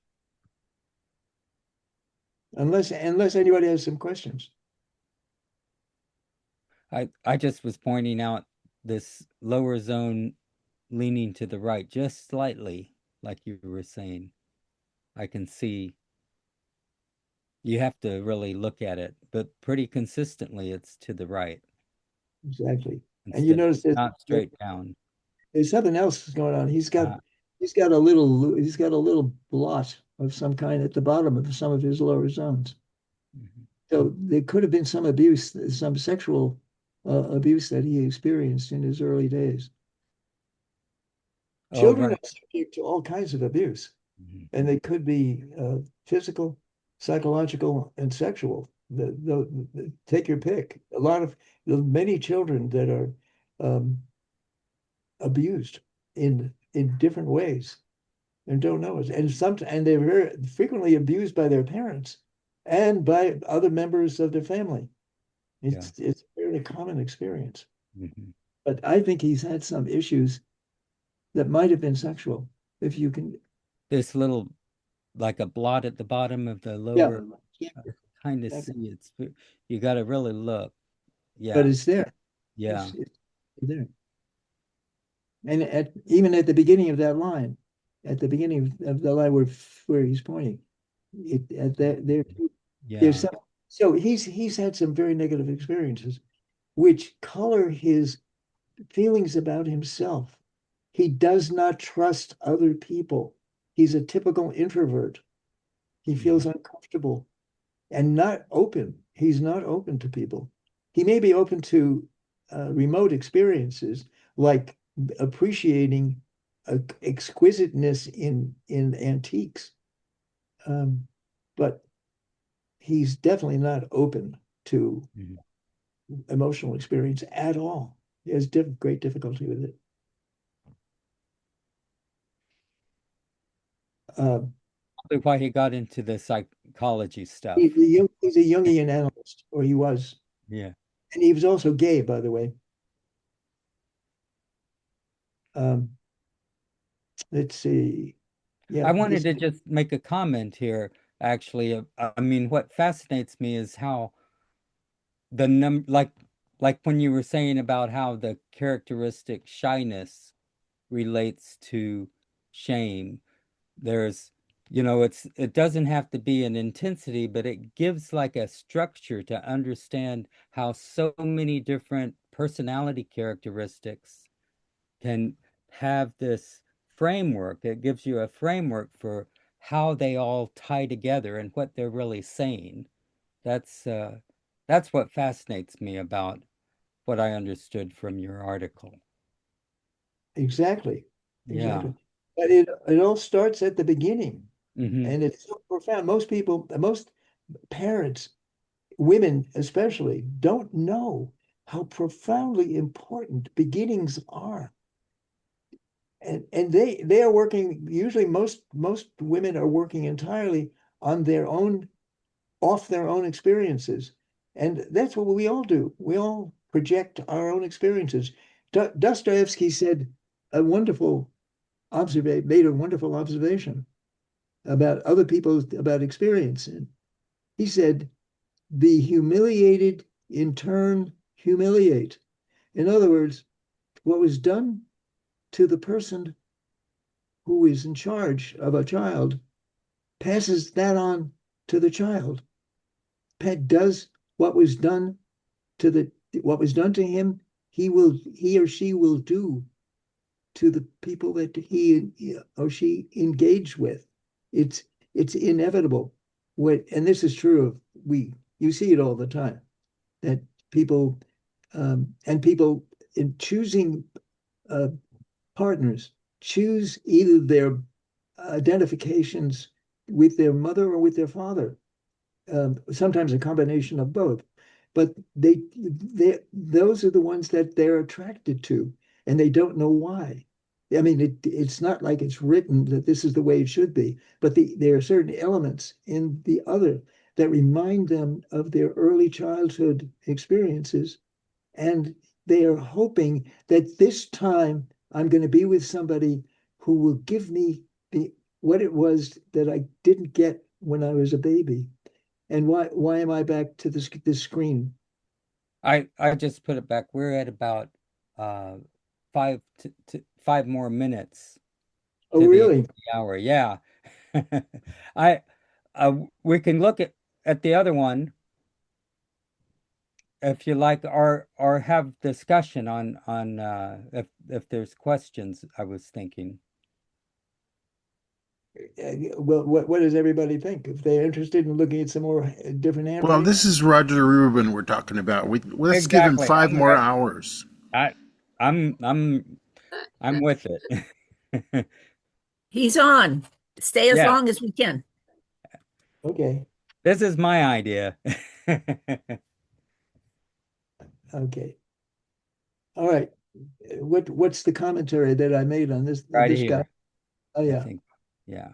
Unless anybody has some questions. I just was pointing out this lower zone leaning to the right just slightly, like you were saying. I can see you have to really look at it, but pretty consistently it's to the right Exactly. And you instead of notice not straight down. there's something else going on. Uh, He's got a little blot of some kind at the bottom of some of his lower zones. mhm. So there could have been some abuse, some sexual abuse that he experienced in his early days. Oh, Children right. are subject to all kinds of abuse, Mhm. and they could be physical, psychological, and sexual. Take your pick. Many children that are um, abused in different ways and don't know it. And they're very frequently abused by their parents and by other members of their family. Yeah. It's a fairly common experience. Mhm. But I think he's had some issues that might have been sexual. If you can, This little, like a blot at the bottom of the yeah, lower, I kind of exactly. see you got to really look. But Yeah. it's there. Yeah. It's there. And even at the beginning of that line, at the beginning of the line where he's pointing, at that there's Yeah. some. So he's had some very negative experiences, which color his feelings about himself. He does not trust other people. He's a typical introvert. He Mhm. feels uncomfortable and not open. He's not open to people. He may be open to remote experiences like appreciating exquisiteness in antiques, um, but he's definitely not open to Mhm. emotional experience at all. He has great difficulty with it. Probably why he got into the psychology stuff. he's a Jungian analyst, or he was. Yeah. And he was also gay, by the way. Um, let's see. Yeah, I wanted to just make a comment here, actually. I mean, what fascinates me is how the like when you were saying about how the characteristic shyness relates to shame. There's, it doesn't have to be an intensity, but it gives like a structure to understand how so many different personality characteristics can have this framework. It gives you a framework for how they all tie together and what they're really saying. That's uh, that's what fascinates me about what I understood from your article. exactly, Yeah. exactly. But it all starts at the beginning, Hmm. and it's so profound. Most people, most parents, women especially, don't know how profoundly important beginnings are. And they are working, usually most women are working entirely on their own, off their own experiences. And that's what we all do. We all project our own experiences. Dostoevsky said a wonderful observation, made a wonderful observation about other people's, about experience. And he said, the humiliated in turn humiliate. In other words, what was done to the person who is in charge of a child passes that on to the child. Pet does what was done to the what was done to him, he or she will do to the people that he or she engaged with. It's it's inevitable. And this is true of you see it all the time that people and people in choosing uh, partners choose either their identifications with their mother or with their father, sometimes a combination of both. But those are the ones that they're attracted to, and they don't know why. I mean, it's not like it's written that this is the way it should be, but there are certain elements in the other that remind them of their early childhood experiences, and they are hoping that this time I'm going to be with somebody who will give me what it was that I didn't get when I was a baby. And why am I back to this screen? I just put it back. We're at about uh five more minutes Oh, to the end of really? the hour. Yeah. I we can look at the other one if you like, or have discussion on if there's questions, I was thinking. Well, what does everybody think? If they're interested in looking at some more different Well, handwriting? this is Roger Rubin we're talking about. Let's give him Exactly. 5 more hours. I I'm I'm I'm with it. He's on. Stay as Yeah, long as we can. Okay, this is my idea. okay. All right. What's the commentary that I made on Right this guy? here, Oh I yeah. think. Yeah.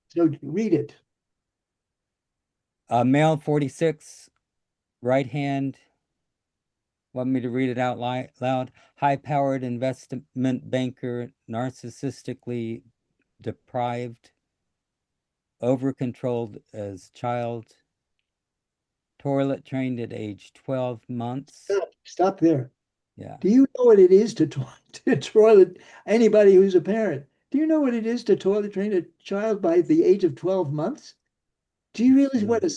So read it. Male 46, right hand. Want me to read it out loud? High-powered investment banker, narcissistically deprived, over-controlled as child, toilet trained at age 12 months. Stop there. Yeah. Do you know what it is to to toilet anybody who's a parent? Do you know what it is to toilet train a child by the age of 12 months? Do you realize Yeah.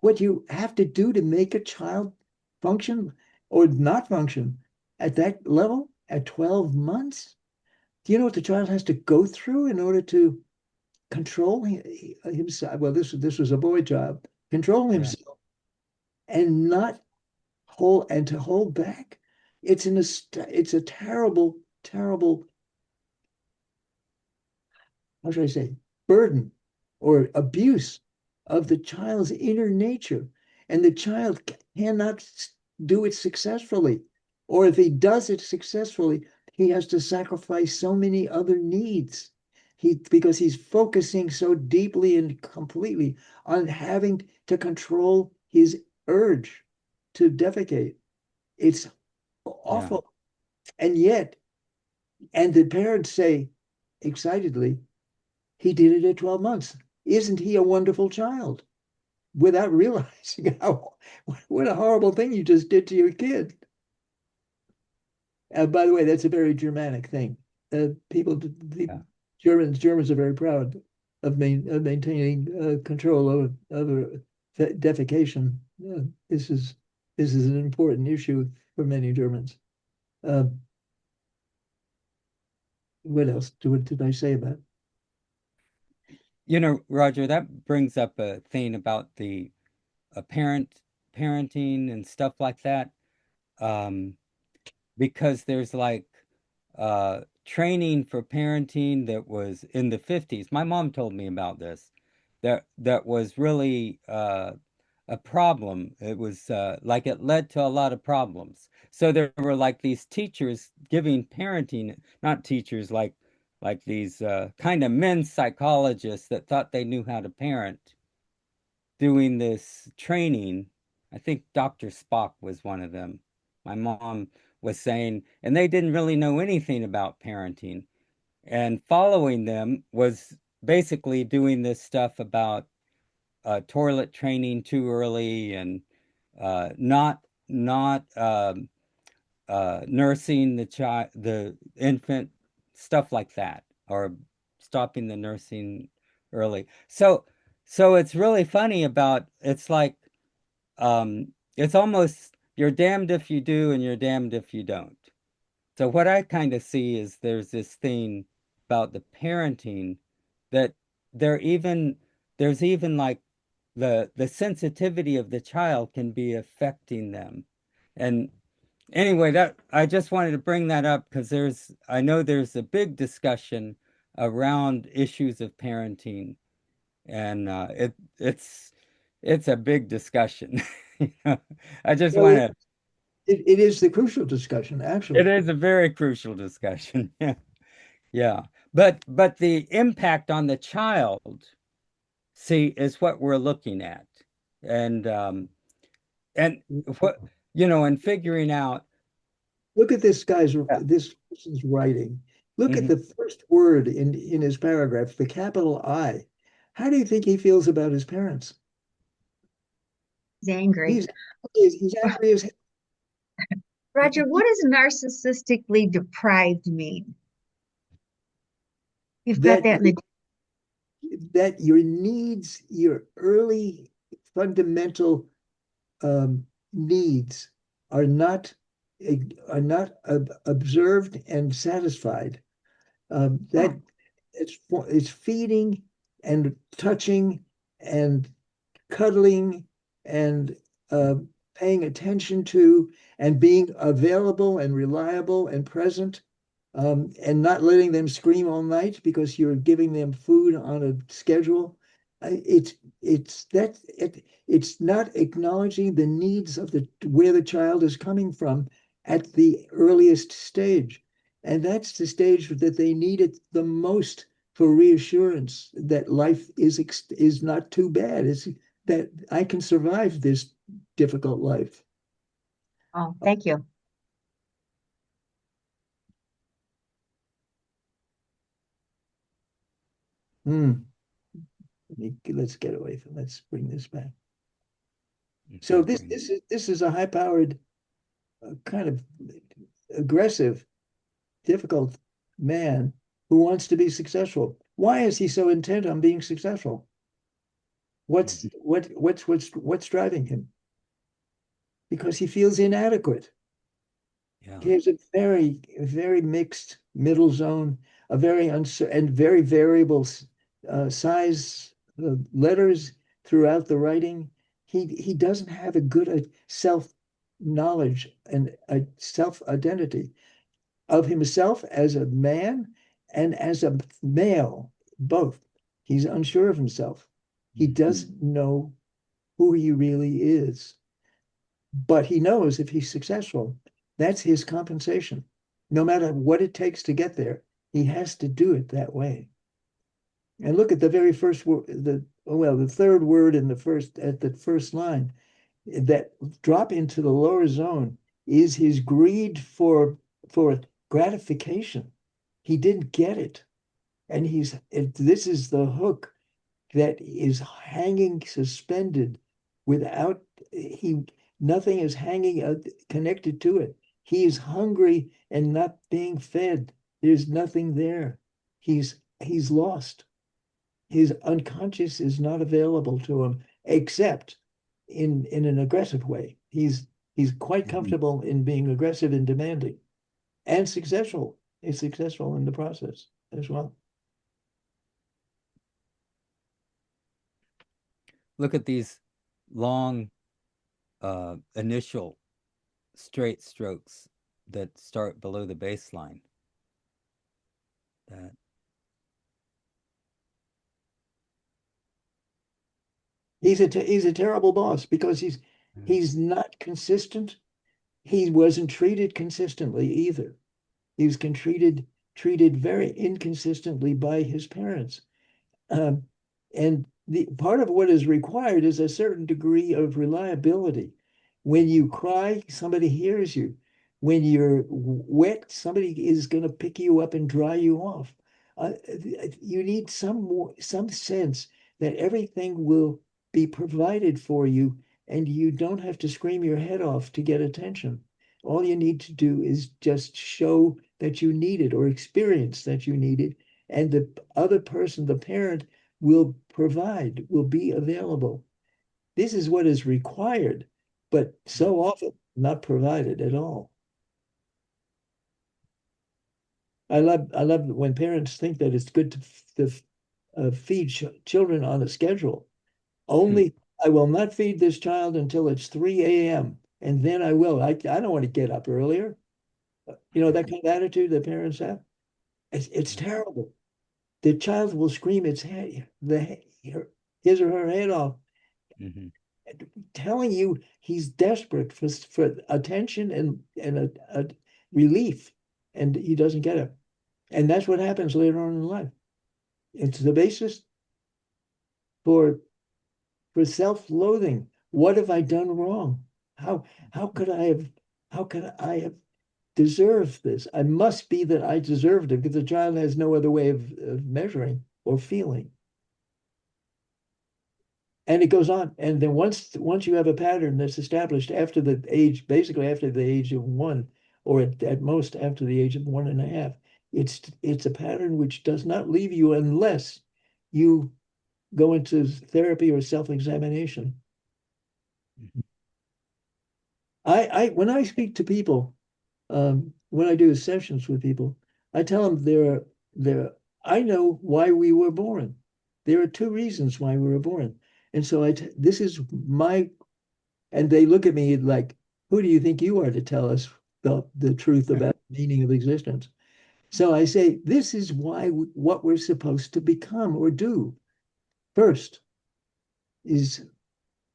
what you have to do to make a child function or not function at that level at 12 months? Do you know what the child has to go through in order to control himself? Well, this was a boy child. Control Yeah. himself and not to hold back. It's a terrible, terrible, how should I say, burden or abuse of the child's inner nature. And the child cannot do it successfully. Or if he does it successfully, he has to sacrifice so many other needs because he's focusing so deeply and completely on having to control his urge to defecate. It's Yeah. awful. And yet, and the parents say excitedly, he did it at 12 months. Isn't he a wonderful child? Without realizing what a horrible thing you just did to your kid. By the way, that's a very Germanic thing. The Yeah. Germans are very proud of maintaining control over defecation. This is an important issue for many Germans. Uh, what else did I say about it? You know, Roger, that brings up a thing about the parenting and stuff like that. Um, because there's like training for parenting that was in the 50s. My mom told me about this. That was really a problem. It was like it led to a lot of problems. So there were like these teachers giving parenting, not teachers like these kind of men's psychologists that thought they knew how to parent, doing this training. I think Dr. Spock was one of them. My mom was saying, and they didn't really know anything about parenting. And following them was basically doing this stuff about toilet training too early and not nursing the infant, stuff like that, or stopping the nursing early. So it's really funny about it's like it's almost you're damned if you do and you're damned if you don't. So what I kind of see is there's this thing about the parenting that there even there's even like the sensitivity of the child can be affecting them. And anyway, that I just wanted to bring that up because I know there's a big discussion around issues of parenting, and it's a big discussion. You know, I just Well, want to. it is the crucial discussion, It actually. is a very crucial discussion. Yeah, yeah. But the impact on the child, see, is what we're looking at, and and what and figuring out. Look at Yeah. this person's writing. Look at Mhm. the first word in his paragraph, the capital I. How do you think he feels about his parents? He's angry. He's he's angry as hell. Roger, what does narcissistically deprived mean? You've got that that in the that your needs, your early fundamental needs are not observed and satisfied. oh, That it's feeding and touching and cuddling and uh, paying attention to and being available and reliable and present, and not letting them scream all night because you're giving them food on a schedule. It's it's not acknowledging the needs of the where the child is coming from at the earliest stage, and that's the stage that they need it the most for reassurance that life is not too bad. It's that I can survive this difficult life. oh, thank you. Hmm. Let's get away from. Let's bring this back. So Okay, bring. this is a high powered, kind of aggressive, difficult man who wants to be successful. Why is he so intent on being successful? Mhm. What's driving him? Because he feels inadequate. Yeah. He has a very mixed middle zone, a very uncertain and very variable size letters throughout the writing. He doesn't have a good self knowledge and a self identity of himself as a man and as a male, both. He's unsure of himself. He doesn't know who he really is, but he knows if he's successful, that's his compensation. No matter what it takes to get there, he has to do it that way. And look at the very first word, the third word in the first line. That drop into the lower zone is his greed for gratification. He didn't get it. And this is the hook that is hanging suspended without he nothing is hanging connected to it. He is hungry and not being fed. There's nothing there. He's lost. His unconscious is not available to him except in an aggressive way. He's quite comfortable in being aggressive and demanding and successful. He's successful in the process as well. Look at these long initial straight strokes that start below the baseline. That He's a terrible boss because he's not consistent. He wasn't treated consistently either. He was treated very inconsistently by his parents. And the part of what is required is a certain degree of reliability. When you cry, somebody hears you. When you're wet, somebody is going to pick you up and dry you off. You need some sense that everything will be provided for you, and you don't have to scream your head off to get attention. All you need to do is just show that you need it or experience that you need it, and the other person, the parent, will provide, will be available. This is what is required, but so often not provided at all. I love when parents think that it's good to feed children on a schedule. Only I will not feed this child until it's 3 a.m. and then I will. I don't want to get up earlier. You know, that kind of attitude that parents have. It's terrible. The child will scream his or her head off, telling you he's desperate for attention and a relief, and he doesn't get it. And that's what happens later on in life. It's the basis for self-loathing. What have I done wrong? How could I have deserved this? I must be that I deserved it because the child has no other way of measuring or feeling. And it goes on. And then once you have a pattern that's established after the age, basically after the age of 1, or at most after the age of 1.5, it's a pattern which does not leave you unless you go into therapy or self-examination. When I speak to people, when I do sessions with people, I tell them I know why we were born. There are 2 reasons why we were born. And so this is and they look at me like, who do you think you are to tell us the truth about the meaning of existence? So I say, this is what we're supposed to become or do. First is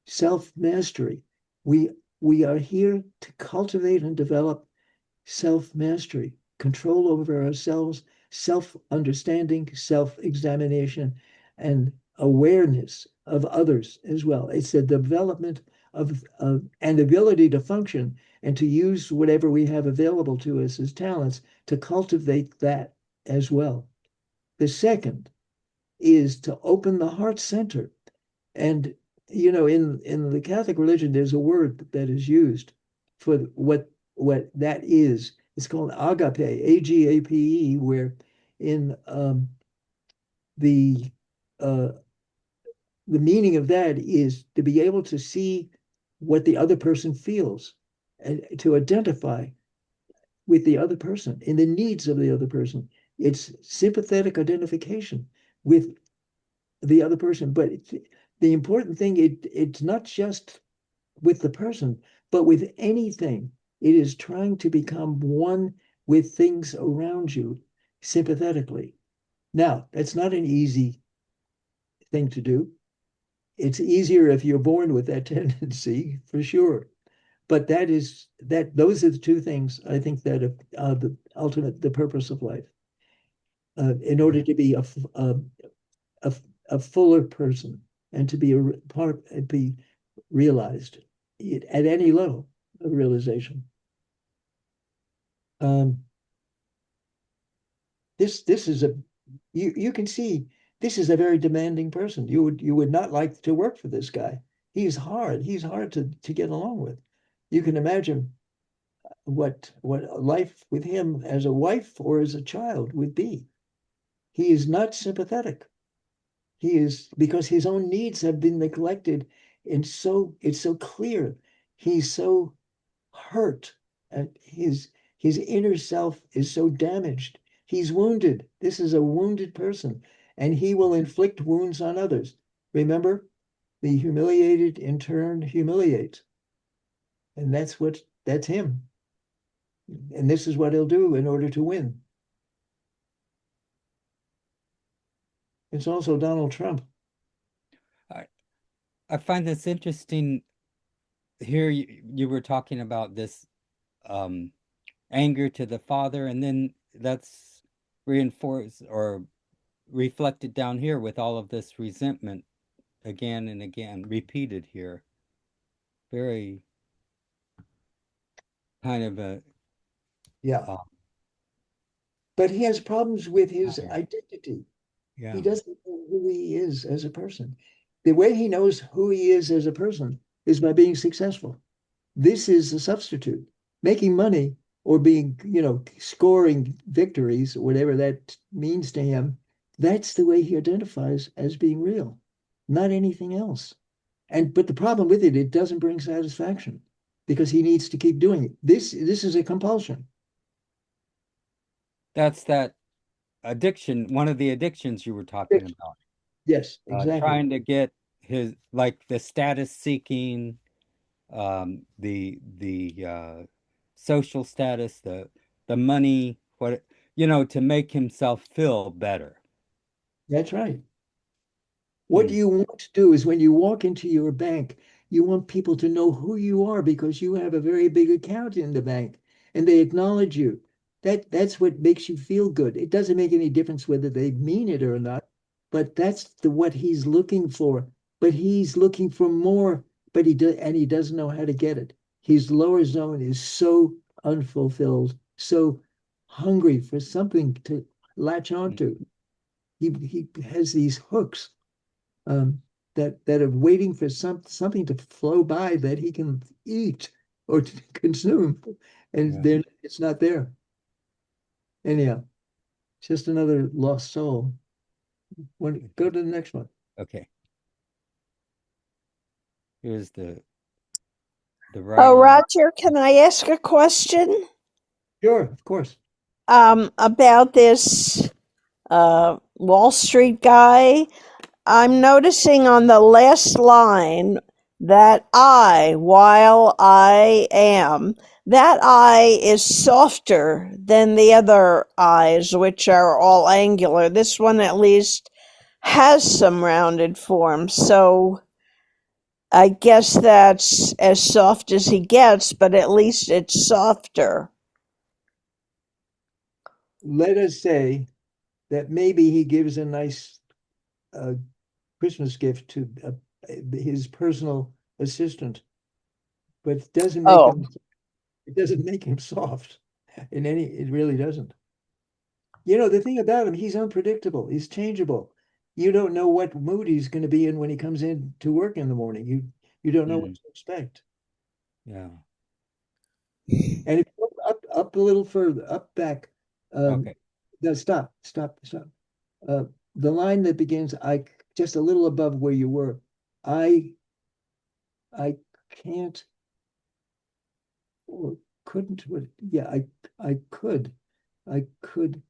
self-mastery. We are here to cultivate and develop self-mastery, control over ourselves, self-understanding, self-examination, and awareness of others as well. It's a development of an ability to function and to use whatever we have available to us as talents to cultivate that as well. The second is to open the heart center. And, you know, in the Catholic religion, there's a word that is used for what that is. It's called agape, AGAPE, where in the meaning of that is to be able to see what the other person feels and to identify with the other person and the needs of the other person. It's sympathetic identification with the other person. But the important thing, it's not just with the person, but with anything. It is trying to become one with things around you sympathetically. Now, that's not an easy thing to do. It's easier if you're born with that tendency, for sure. But those are the 2 things I think that are the purpose of life. In order to be a fuller person and to be a part, be realized at any level of realization. This is a you can see this is a very demanding person. You would not like to work for this guy. He's hard. He's hard to get along with. You can imagine what life with him as a wife or as a child would be. He is not sympathetic. He is because his own needs have been neglected, and so it's so clear. He's so hurt, and his inner self is so damaged. He's wounded. This is a wounded person, and he will inflict wounds on others. Remember, the humiliated in turn humiliate. And that's him. And this is what he'll do in order to win. It's also Donald Trump. I find this interesting. Here you were talking about this anger to the father, and then that's reinforced or reflected down here with all of this resentment again and again, repeated here. Very kind of a Yeah. But he has problems with his pattern. identity. Yeah. He doesn't know who he is as a person. The way he knows who he is as a person is by being successful. This is a substitute. Making money or being, scoring victories, whatever that means to him, that's the way he identifies as being real, not anything else. But the problem with it, it doesn't bring satisfaction because he needs to keep doing it. This is a compulsion. That's that addiction, one of the addictions you were talking about. Yes, exactly. Trying to get his, like, the status seeking, the social status, the money, to make himself feel better. That's right. What Hmm. you want to do is when you walk into your bank, you want people to know who you are because you have a very big account in the bank and they acknowledge you. That's what makes you feel good. It doesn't make any difference whether they mean it or not, but that's what he's looking for. But he's looking for more, but he doesn't know how to get it. His lower zone is so unfulfilled, so hungry for something to latch onto. He has these hooks that are waiting for something to flow by that he can eat or to consume, and Yeah. then it's not there. Anyhow, just another lost soul. Go to the next one. Okay. Here's the Oh, writing. Roger, can I ask a question? Sure, of course. About this Wall Street guy? I'm noticing on the last line that while I am, that I is softer than the other I's, which are all angular. This one at least has some rounded forms, so I guess that's as soft as he gets, but at least it's softer. Let us say that maybe he gives a nice Christmas gift to his personal assistant, but it doesn't make Oh, him soft it really doesn't. The thing about him, he's unpredictable. He's changeable. You don't know what mood he's going to be in when he comes in to work in the morning. You don't know what to expect. Yeah. And if you go up a little further, up back, Okay. no, stop. The line that begins, I just a little above where you were. I can't or couldn't. Yeah, I could. I could.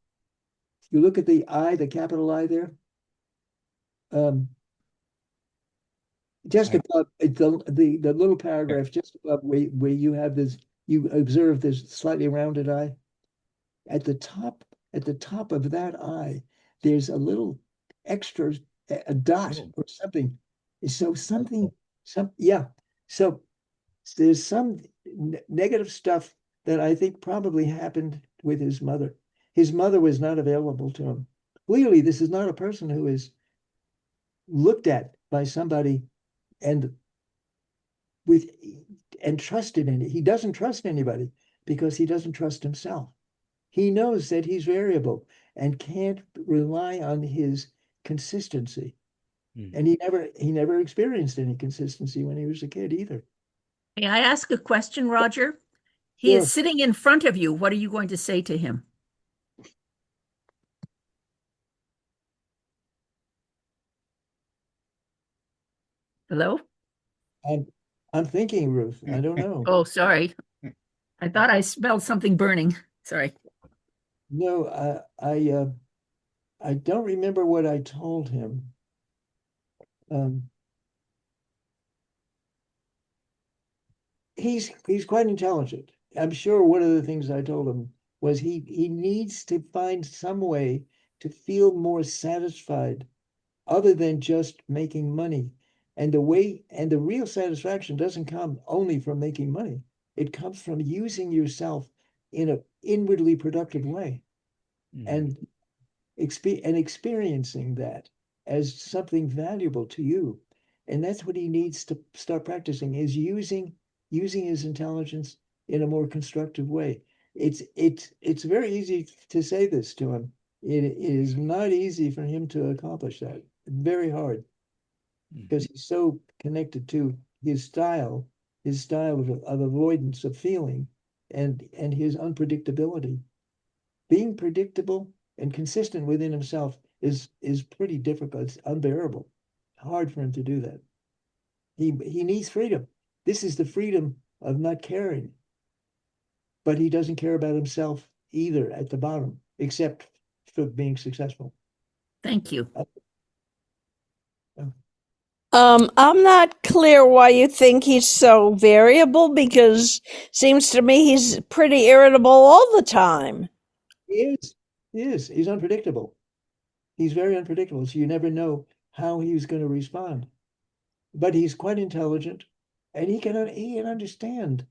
You look at the I, the capital I there. Just above the little paragraph, just above where you have this, you observe this slightly rounded eye. At the top, of that eye, there's a little extra, a dot or something. So something, yeah. So there's some negative stuff that I think probably happened with his mother. His mother was not available to him. Clearly, this is not a person who is looked at by somebody and trusted in it. He doesn't trust anybody because he doesn't trust himself. He knows that he's variable and can't rely on his consistency. And he never experienced any consistency when he was a kid either. May I ask a question, Roger? He Sure. is sitting in front of you. What are you going to say to him? Hello? I'm thinking, Ruth. I don't know. Oh, sorry. I thought I smelled something burning. Sorry. No, I don't remember what I told him. He's quite intelligent. I'm sure one of the things I told him was he needs to find some way to feel more satisfied other than just making money. And the real satisfaction doesn't come only from making money. It comes from using yourself in an inwardly productive way and experiencing that as something valuable to you. And that's what he needs to start practicing is using his intelligence in a more constructive way. It's very easy to say this to him. It is not easy for him to accomplish that. Very hard because he's so connected to his style of avoidance of feeling and his unpredictability. Being predictable and consistent within himself is pretty difficult. It's unbearable. Hard for him to do that. He needs freedom. This is the freedom of not caring. But he doesn't care about himself either at the bottom, except for being successful. Thank you. I'm not clear why you think he's so variable because seems to me he's pretty irritable all the time. He is. He is. He's unpredictable. He's very unpredictable. So you never know how he's going to respond. But he's quite intelligent, and he can understand.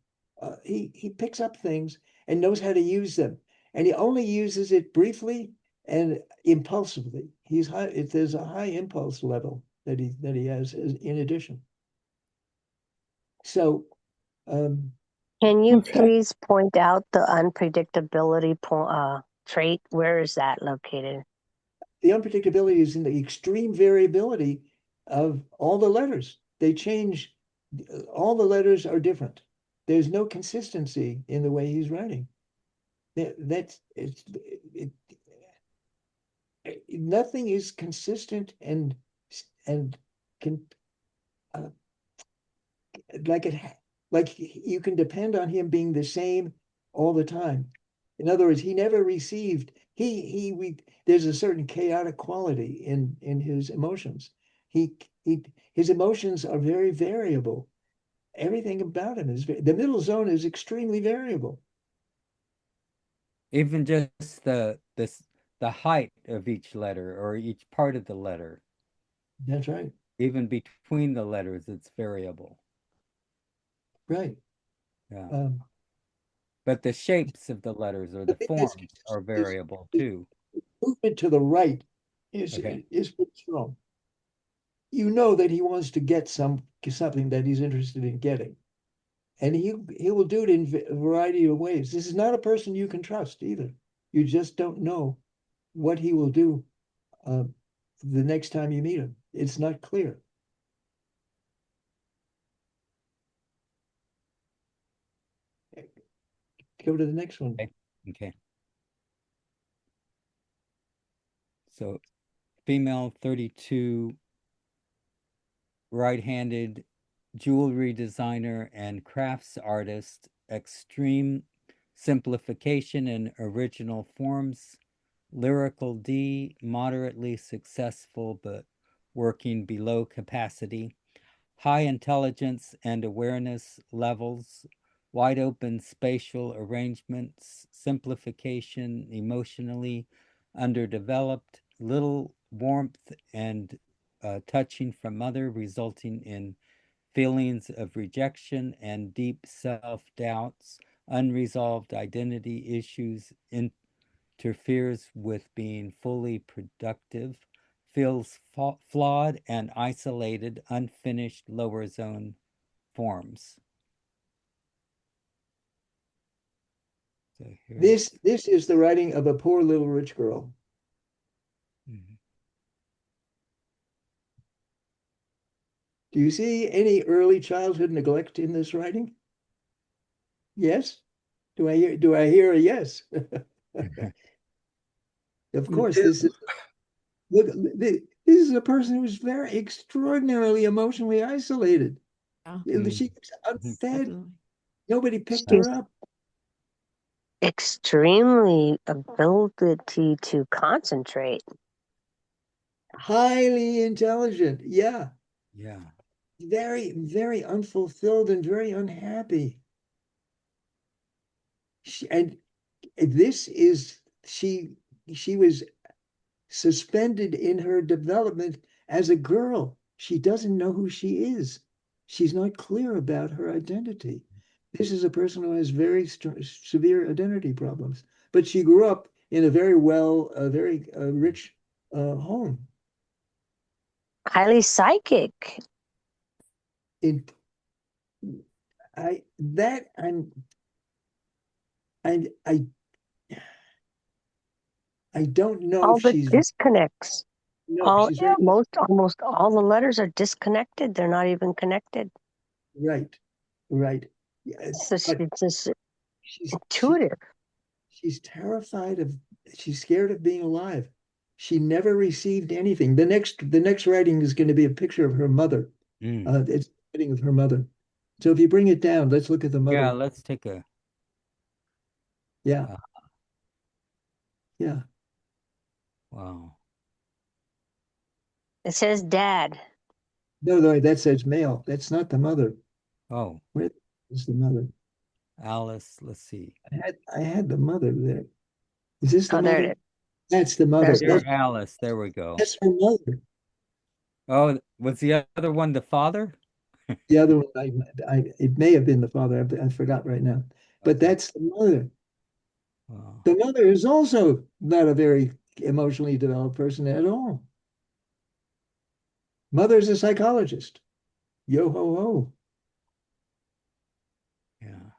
He picks up things and knows how to use them, and he only uses it briefly and impulsively. He's high. There's a high impulse level that he has in addition. So, Can you Okay. please point out the unpredictability trait? Where is that located? the unpredictability is in the extreme variability of all the letters. They change. All the letters are different. There's no consistency in the way he's writing. That's nothing is consistent and can like it like you can depend on him being the same all the time. In other words, he never received there's a certain chaotic quality in his emotions. He his emotions are very variable. Everything about him is the middle zone is extremely variable. Even just the height of each letter or each part of the letter, That's right. even between the letters, it's variable. Right. Yeah. Um, But the shapes of the letters or the his forms are his variable too. movement to the right Okay. is pretty strong. You know that he wants to get something that he's interested in getting, and he will do it in a variety of ways. This is not a person you can trust either. You just don't know what he will do uh, the next time you meet him. It's not clear. Go to the next one. Okay. Okay. So female 32, right-handed jewelry designer and crafts artist, extreme simplification and original forms, lyrical D, moderately successful but working below capacity, high intelligence and awareness levels, wide open spatial arrangements, simplification, emotionally underdeveloped, little warmth and touching from mother, resulting in feelings of rejection and deep self doubts, unresolved identity issues, interferes with being fully productive, feels flawed and isolated, unfinished lower zone forms. So here. This is the writing of a poor little rich girl. Mhm. Do you see any early childhood neglect in this writing? Yes? Do I hear a yes? Of You course, do. this is a person who's very extraordinarily emotionally isolated. Yeah. She was unfed. Definitely. Nobody picked She's her up. extremely ability to concentrate. Highly intelligent. Yeah. Yeah. Very, very unfulfilled and very unhappy. And this is she was suspended in her development as a girl. She doesn't know who she is. She's not clear about her identity. This is a person who has very severe identity problems, but she grew up in a very rich home. Highly psychic. In I that I I don't know All if the she's disconnects. no, she's very Almost all the letters are disconnected. They're not even connected. right, right. Yeah, It's just, but it's just she's intuitive. she's terrified of she's scared of being alive. She never received anything. The next writing is going to be a picture of her mother. Mm. It's a writing of her mother. So if you bring it down, let's look at the Yeah, mother. let's take a Yeah, uh, yeah. wow. It says dad. No, that says male. That's not the mother. Oh, Where is the mother? Alice, let's see. I had the mother there. Is this the Oh, there it mother? is. That's the mother. There's Dear the Alice, there we go. That's her mother. Oh, was the other one the father? The other one, it may have been the father. I forgot right now. But Okay. that's the mother. Wow. The mother is also not a very emotionally developed person at all. Mother's a psychologist. Yo ho ho. Yeah.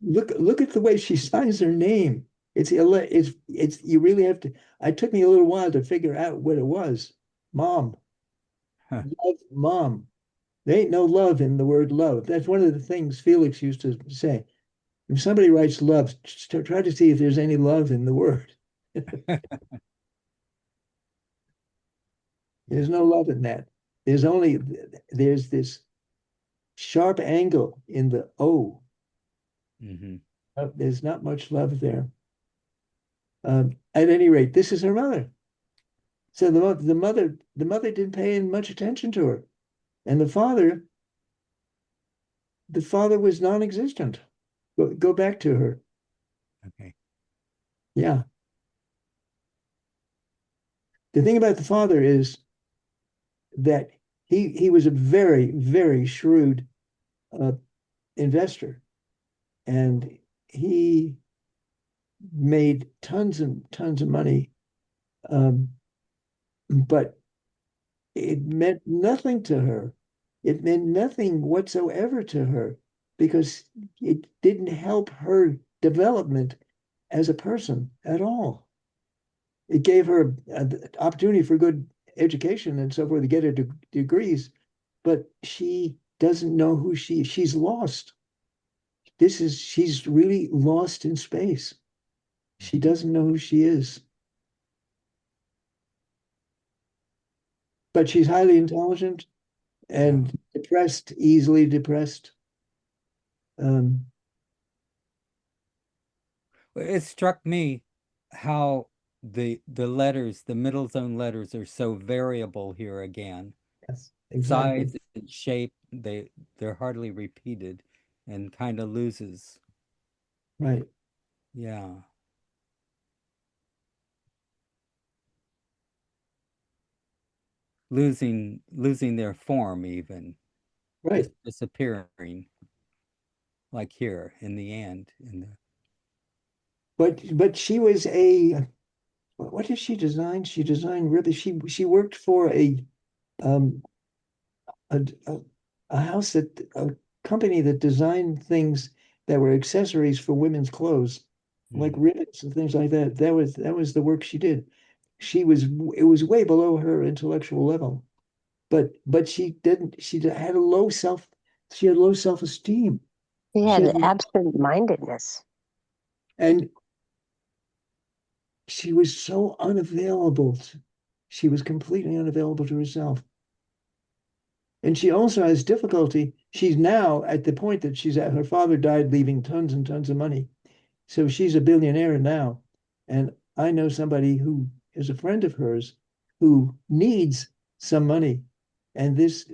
Look at the way she signs her name. It's you really have to. It took me a little while to figure out what it was. Mom, Huh. love, mom. There ain't no love in the word love. That's one of the things Felix used to say. If somebody writes love, try to see if there's any love in the word. There's no love in that. There's this sharp angle in the O. Hmm. There's not much love there. At any rate, this is her mother. So the mother didn't pay much attention to her, and the father was non-existent. Go back to her. Okay. Yeah. The thing about the father is that he was a very, very shrewd uh, investor, and he made tons and tons of money, um, but it meant nothing to her. It meant nothing whatsoever to her because it didn't help her development as a person at all. It gave her an opportunity for good education and so forth to get her degrees, but she doesn't know who she's lost. She's really lost in space. She doesn't know who she is, but she's highly intelligent Yeah. and depressed, easily depressed. Um, Well, it struck me how the letters, the middle zone letters are so variable here again. yes, exactly. Size and shape, they're hardly repeated and kind of loses. Right. Yeah. Losing their form even, Right. just disappearing, like here in the end. In the But she was a what did she design? She designed ribbon. She worked for um a, a a house that a company that designed things that were accessories for women's clothes, like Mm. ribbons and things like that. That was the work she did. It was way below her intellectual level, but she had low self-esteem. He She had had absent-mindedness. and she was so unavailable. She was completely unavailable to herself. And she also has difficulty. She's now at the point that she's at, her father died, leaving tons and tons of money. So she's a billionaire now. And I know somebody who is a friend of hers who needs some money. And this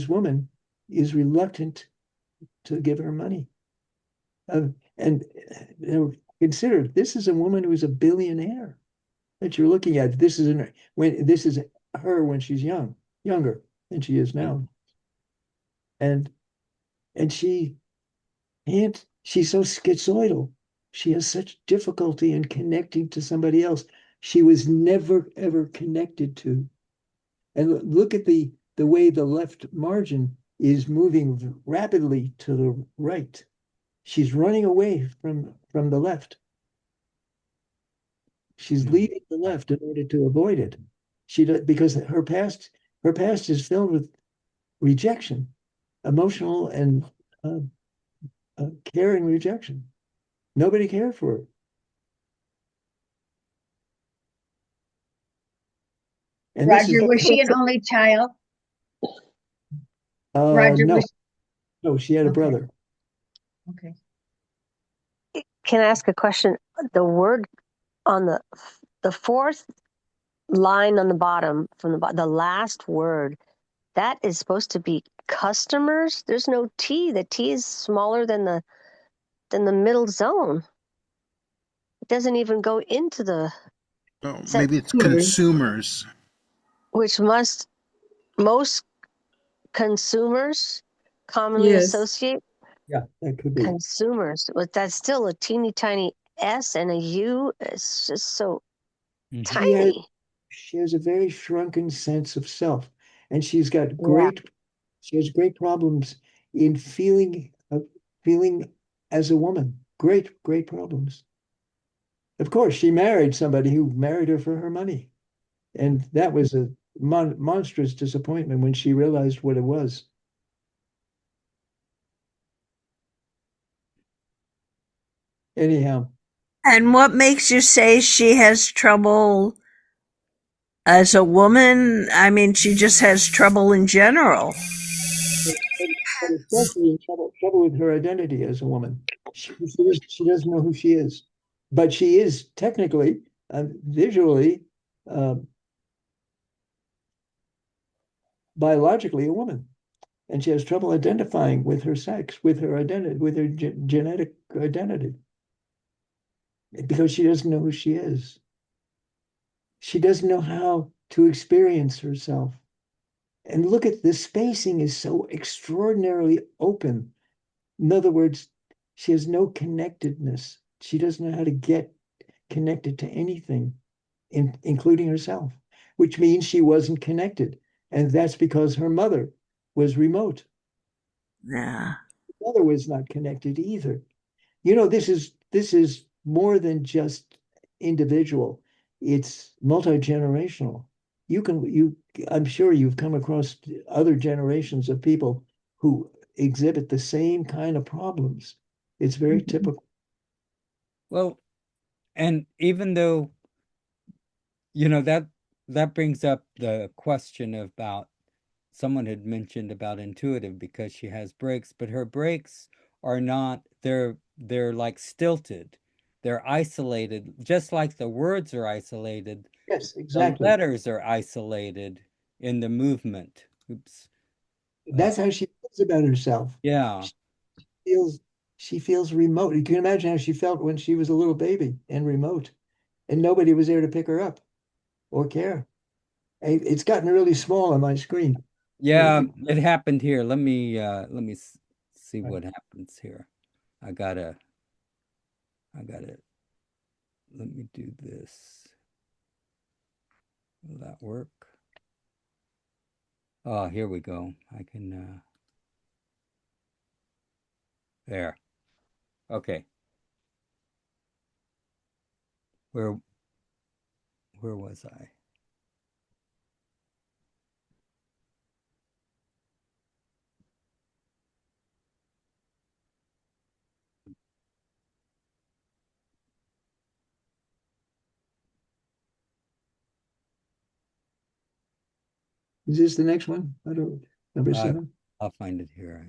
woman is reluctant to give her money. And consider this is a woman who is a billionaire that you're looking at. This is her when she's younger than she is now. And and she's so schizoidal. She has such difficulty in connecting to somebody else she was never ever connected to. And look at the way the left margin is moving rapidly to the right. She's running away from the left. She's Mm. leaving the left in order to avoid it. Because her past is filled with rejection, emotional and uh, caring rejection. Nobody cared for her. And this is Roger, was she an only child? Roger, no, was no, she had a okay. brother. Okay. Can I ask a question? The word on the fourth line on the bottom from the last word, that is supposed to be customers. There's no T. The T is smaller than the middle zone. It doesn't even go into the Oh, set, maybe it's Consumers. consumers. which most consumers commonly Yes. associate Yeah, that could be. consumers, but that's still a teeny tiny S and a U. It's just so Mhm. tiny. She has a very shrunken sense of self, and Yeah. she has great problems in feeling as a woman. Great problems. Of course, she married somebody who married her for her money, and that was a monstrous disappointment when she realized what it was. Anyhow, And what makes you say she has trouble as a woman? I mean, she just has trouble in general. but especially in trouble with her identity as a woman. She doesn't know who she is, but she is technically, visually, uh, biologically a woman, and she has trouble identifying with her sex, with her identity, with her genetic identity, because she doesn't know who she is. She doesn't know how to experience herself. And look at the spacing is so extraordinarily open. In other words, she has no connectedness. She doesn't know how to get connected to anything, including herself, which means she wasn't connected. And that's because her mother was remote. Yeah. Her mother was not connected either. This is more than just individual. It's multi-generational. I'm sure you've come across other generations of people who exhibit the same kind of problems. It's very Mhm. typical. Well, and even though, that brings up the question about someone had mentioned about intuitive because she has breaks, but her breaks are not, they're like stilted. They're isolated, just like the words are isolated, Yes, the exactly. letters are isolated in the movement. Oops. Uh, That's how she feels about herself. yeah. She feels she feels remote. You can imagine how she felt when she was a little baby and remote, and nobody was there to pick her up or care. It's gotten really small on my screen. Yeah, it happened here. Let me see what happens here. I gotta, I gotta, let me do this. Will that work? Oh, here we go. I can, there. Okay. Where was I? Is this the next one? I don't, number Uh, 7? I'll find it here.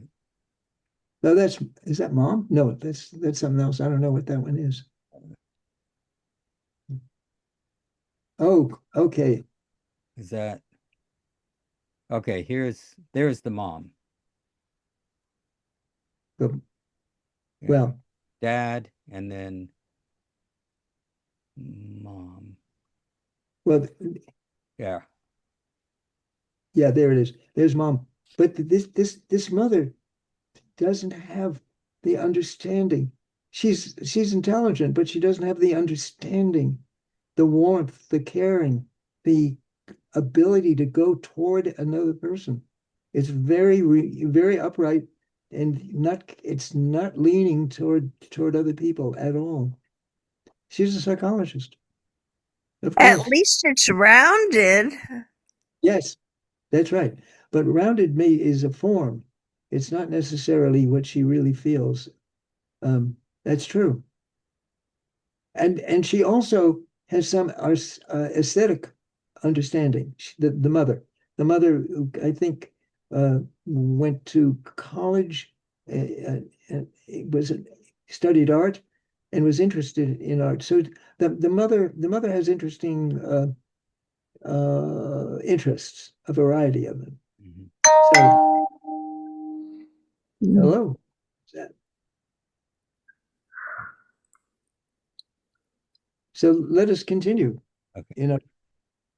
No, is that mom? No, that's something else. I don't know what that one is. Oh, okay. Is that okay? There's the mom. The- Yeah. Well, Dad and then mom. well, Yeah. yeah, there it is. There's mom. But this mother doesn't have the understanding. She's intelligent, but she doesn't have the understanding, the warmth, the caring, the ability to go toward another person. It's very upright and it's not leaning toward other people at all. She's a psychologist, of At course. least it's rounded. Yes, that's right. But rounded may is a form. It's not necessarily what she really feels. That's true. And she also has some aesthetic understanding. The mother, I think, went to college, was studied art, and was interested in art. So the mother has interesting interests, a variety of them. Mhm. So, hello. So let us continue. Okay. You know,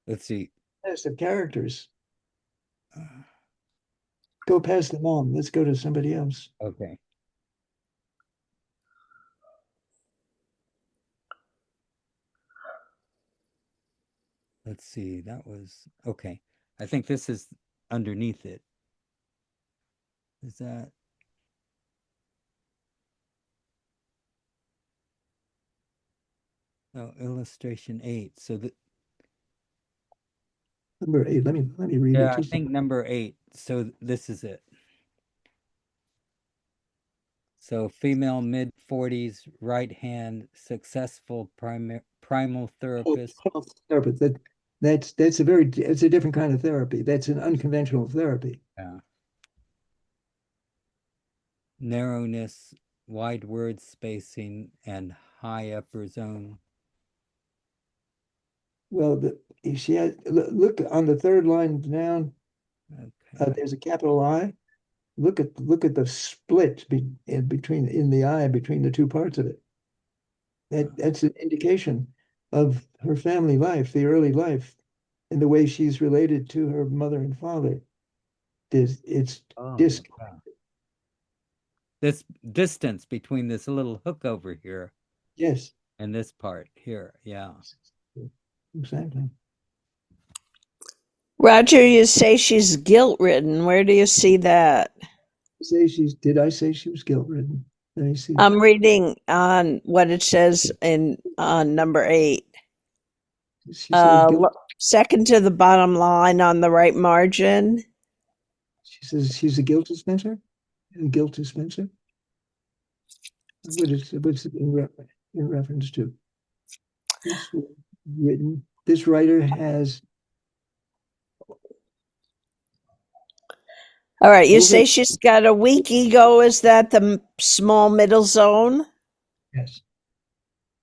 Let's see. list of characters. Uh, Go past the mom. Let's go to somebody else. Okay. Let's see. That was okay. I think this is underneath it. Is that illustration 8? So the Number 8. Let me read it. yeah, I think number 8. So this is it. So female mid-40s, right hand, successful primal therapist. Therapist. That's it's a different kind of therapy. That's an unconventional therapy. Yeah. Narrowness, wide word spacing, and high upper zone. Well, she has look on the third line down. Okay. There's a capital I. Look at the split in the eye between the two parts of it. That's an indication of her family life, the early life, and the way she's related to her mother and father. It's Oh, dis yeah. This distance between this little hook over here yes, and this part here. Yeah. exactly. Roger, you say she's guilt-ridden. Where do you see that? Did I say she was guilt-ridden? Let me see. I'm reading on what it says in on number 8. She said guilt. Second to the bottom line on the right margin. She says she's a guilt dispenser. A guilt dispenser. What's it in reference to? This written. This writer has. All right, you over- say she's got a weak ego. Is that the small middle zone? Yes.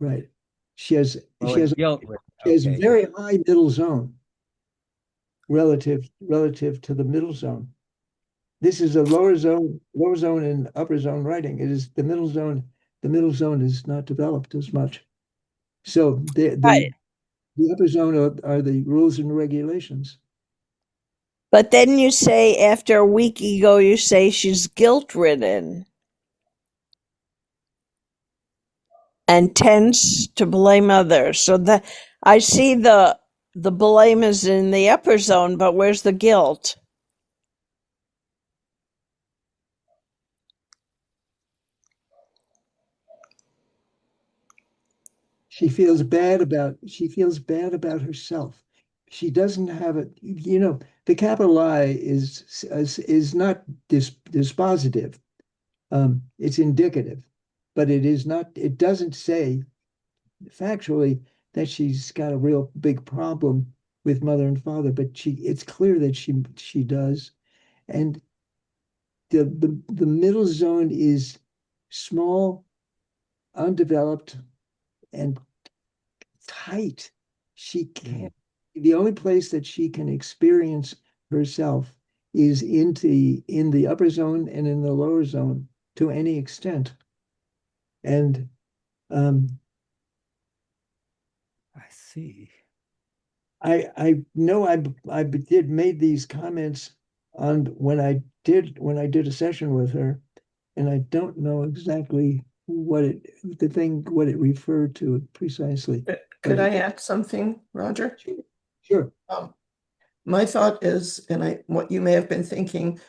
Right. She has Oh, she has guilt. she has Okay. very high middle zone relative to the middle zone. This is a lower zone and upper zone writing. It is the middle zone. The middle zone is not developed as much. So Right. the upper zone are the rules and regulations. But then you say after a weak ego, you say she's guilt-ridden and tends to blame others. So that I see the the blame is in the upper zone, but where's the guilt? She feels bad about herself. She doesn't have it, the capital I is not dispositive. It's indicative, but it doesn't say factually that she's got a real big problem with mother and father, but it's clear that she does. And the middle zone is small, undeveloped, and tight. She can't, the only place that she can experience herself is in the upper zone and in the lower zone to any extent. And I see. I know I did made these comments on when I did a session with her, and I don't know exactly what it referred to precisely. Could I add something, Roger? Sure. My thought is, what you may have been thinking,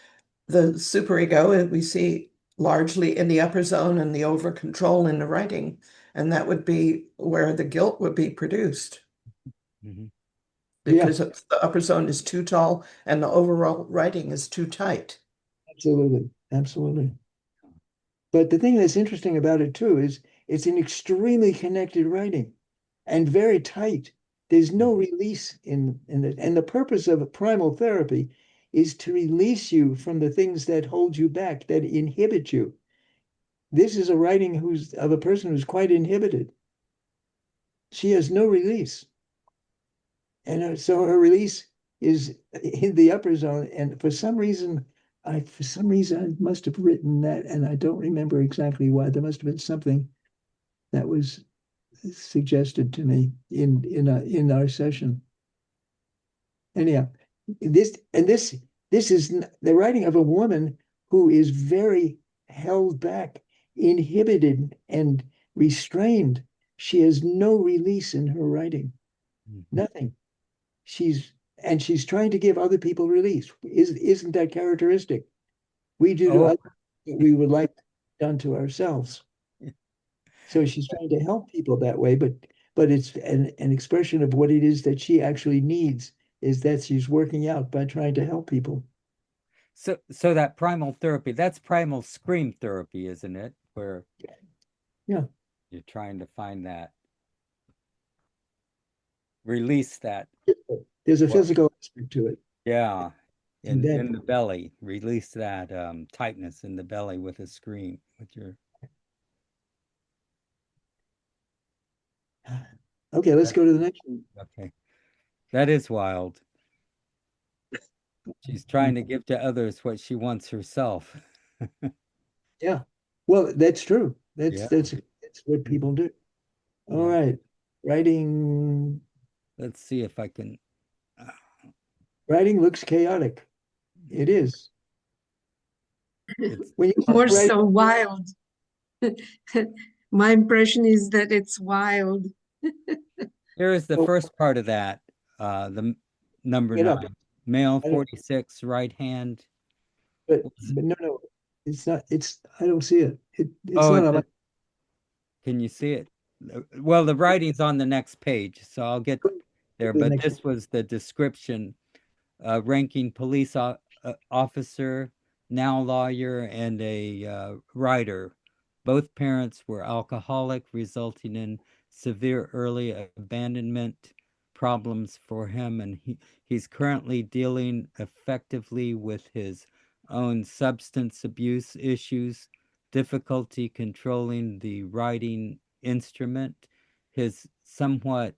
the superego we see largely in the upper zone and the over control in the writing, and that would be where the guilt would be produced. Mm-hmm. Because the upper zone is too tall and the overall writing is too tight. Absolutely. Absolutely. But the thing that's interesting about it too is it's an extremely connected writing and very tight. There's no release in it. And the purpose of primal therapy is to release you from the things that hold you back, that inhibit you. This is a writing of a person who's quite inhibited. She has no release. And so her release is in the upper zone. And for some reason, I must have written that, and I don't remember exactly why. There must have been something that was suggested to me in our session. Anyhow, this is the writing of a woman who is very held back, inhibited, and restrained. She has no release in her writing. Nothing. She's trying to give other people release. Isn't that characteristic? We do to others what we would like done to ourselves. So she's trying to help people that way, but it's an expression of what it is that she actually needs, is that she's working out by trying to help people. So that primal therapy, that's primal scream therapy, isn't it? Where Yeah, you're trying to find that, release that. there's a physical aspect to it. Yeah. And then, In the belly, release that tightness in the belly with a scream, with your. okay, let's go to the next one. Okay. That is wild. She's trying to give to others what she wants herself. Yeah. Well, that's true. Yeah. That's what people do. All right. Writing Let's see if I can. Writing looks chaotic. It is. It's When you More write, so wild. My impression is that it's wild. here is the first part of that. The number Get up. 9, male 46, right hand. but no, it's not. I don't see it. It's Oh, not on my. can you see it? Well, the writing's on the next page, so I'll get there. The But next this was the description. Ranking police officer, now lawyer, and a writer. Both parents were alcoholic, resulting in severe early abandonment problems for him, and he's currently dealing effectively with his own substance abuse issues, difficulty controlling the writing instrument. His somewhat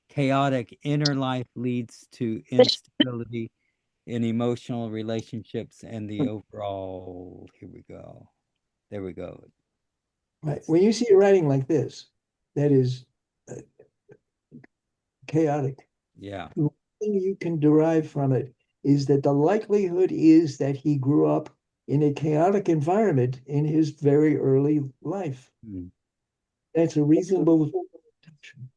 chaotic inner life leads to instability in emotional relationships and the overall. Here we go. There we go. Right. When you see a writing like this, that is chaotic. Yeah. The thing you can derive from it is that the likelihood is that he grew up in a chaotic environment in his very early life. That's a reasonable assumption.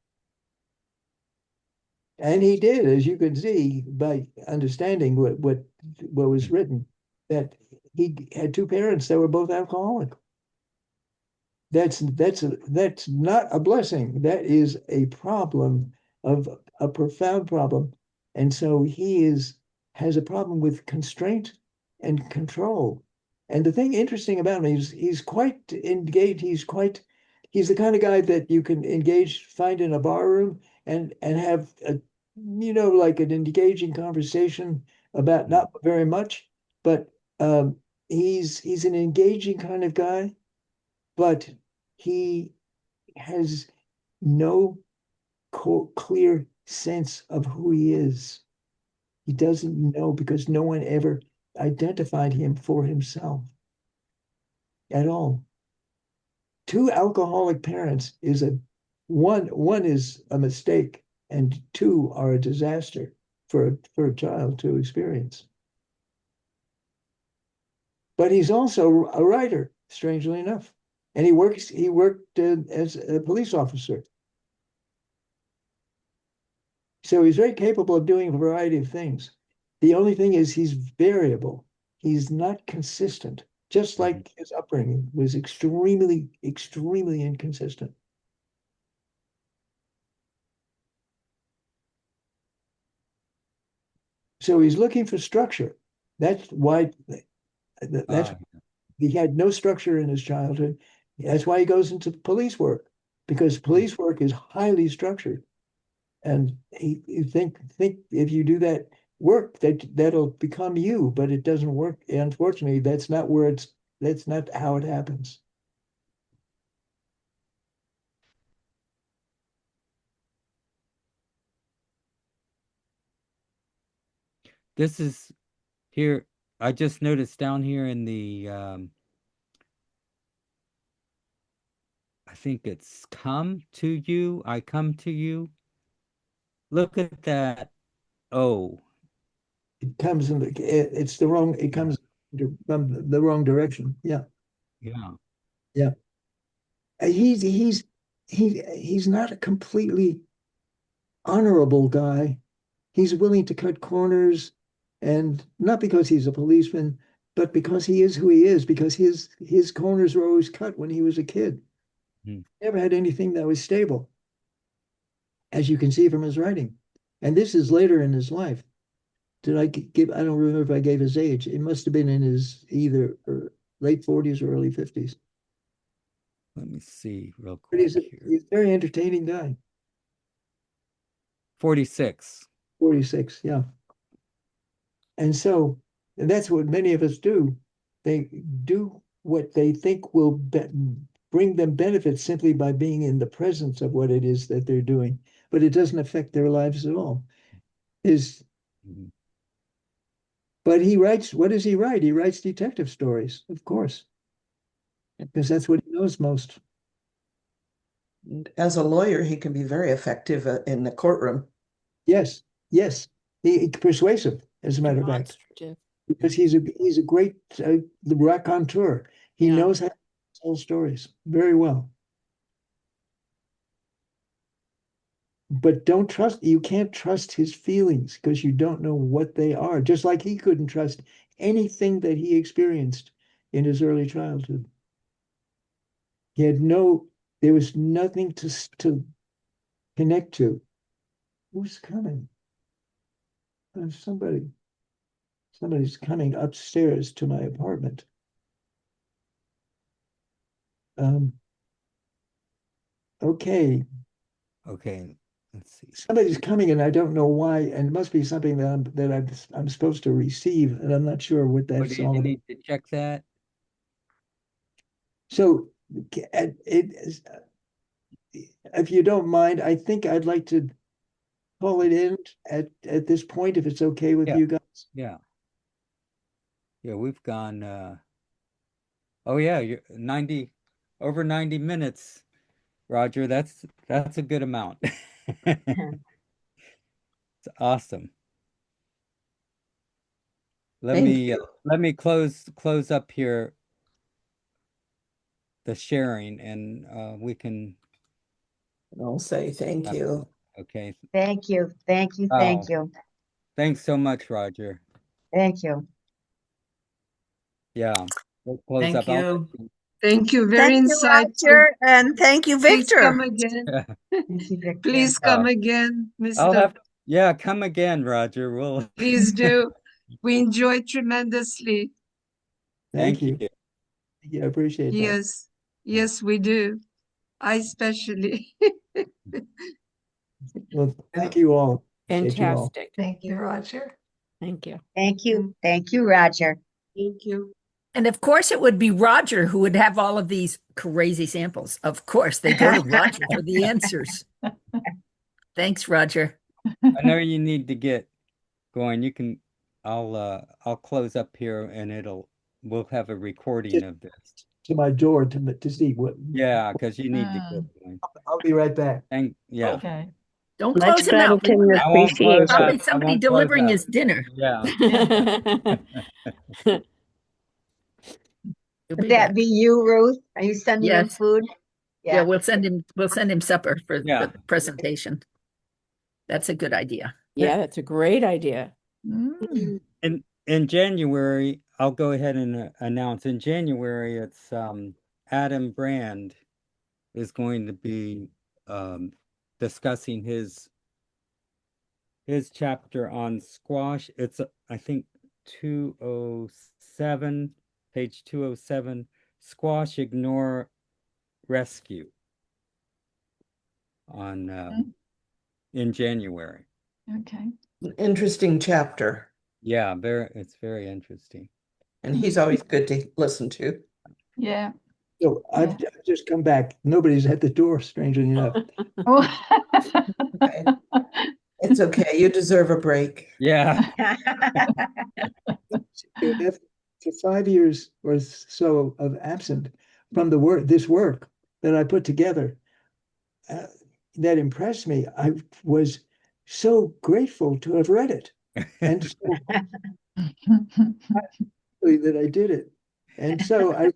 And he did, as you can see by understanding what was written, that he had two parents that were both alcoholic. That's not a blessing. That is a problem, of a profound problem. And so has a problem with constraint and control. And the thing interesting about him is he's quite engaged. He's the kind of guy that you can find in a bar room and have like an engaging conversation about not very much, but he's an engaging kind of guy, but he has no clear sense of who he is. He doesn't know because no one ever identified him for himself at all. Two alcoholic parents is one is a mistake, and two are a disaster for a child to experience. But he's also a writer, strangely enough, and he worked as a police officer. So he's very capable of doing a variety of things. The only thing is he's variable. He's not consistent, just like his upbringing was extremely, extremely inconsistent. So he's looking for structure. That's why that's he had no structure in his childhood. That's why he goes into police work, because police work is highly structured. And you think if you do that work that'll become you, but it doesn't work. Unfortunately, that's not how it happens. This is here. I just noticed down here in the I think it's come to you. I come to you. Look at that. Oh, It comes in it's the wrong. It comes from the wrong direction. Yeah, yeah. yeah. He's not a completely honorable guy. He's willing to cut corners, and not because he's a policeman, but because he is who he is, because his corners were always cut when he was a kid. Never had anything that was stable, as you can see from his writing. And this is later in his life. Did I give, I don't remember if I gave his age. It must have been in his either late 40s or early 50s. Let me see real But quick here. he's a very entertaining guy. 46. 46, yeah. And that's what many of us do. They do what they think will bring them benefits simply by being in the presence of what it is that they're doing, but it doesn't affect their lives at all. But he writes, what does he write? He writes detective stories, of course, because that's what he knows most. As a lawyer, he can be very effective in the courtroom. Yes, yes. He's persuasive, as a matter of fact, because he's a great raconteur. He knows how to tell stories very well. But you can't trust his feelings because you don't know what they are, just like he couldn't trust anything that he experienced in his early childhood. There was nothing to connect to. Who's coming? Somebody's coming upstairs to my apartment. Okay. Okay. Let's see. Somebody's coming and I don't know why, and it must be something that I'm supposed to receive, and I'm not sure what that's Do all you about. need to check that? So if you don't mind, I think I'd like to call it in at this point, if it's okay with you guys. Yeah. Yeah, we've gone oh yeah, you're over 90 minutes, Roger. That's a good amount. It's awesome. Let me close up here the sharing, and we can. I'll say thank you. Okay. Thank you. Thank you. Oh, Thank you. thanks so much, Roger. Thank you. Yeah. We'll close Thank up. I'll you. Thank you. Very Thank you, insightful. Roger, and thank you, Please come Victor. again. Thank you, Victor. Please come again, I'll Mr. have, yeah, come again, Roger. We'll Please do. We enjoyed tremendously. Thank thank you. you. Yeah, I appreciate that. Yes. Yes, we do. I especially. Well, thank you all. Appreciate you all. Fantastic. Thank you. Roger. Thank you. Thank you. Thank you, Roger. Thank you. And of course, it would be Roger who would have all of these crazy samples. Of course, they go to Roger for the answers. Thanks, Roger. I know you need to get going. You can, I'll close up here and we'll have a recording Just of this. to my door to see what. Yeah, because you need to get going. I'll be right back. And yeah, Okay. Don't Much close him out. gratitude and Remember, I won't close appreciation. probably up. I somebody won't close delivering up. his dinner. Yeah. He'll Would be that back. be you, Ruth? Are you sending him Yes. food? Yeah, we'll send him supper for Yeah. the presentation. That's a good idea. Yeah, that's a great idea. In January, I'll go ahead and announce in January, it's Adam Brand is going to be discussing his chapter on squash. It's I think 207, page 207, squash ignore rescue on in January. Okay. Interesting chapter. Yeah, it's very interesting. And he's always good to listen to. Yeah. So I've just come back. Nobody's at the door, strangely enough. Okay. It's okay. You deserve a break. Yeah. For 5 years or so of absent from this work that I put together, that impressed me. I was so grateful to have read it, and so that I did it. And so I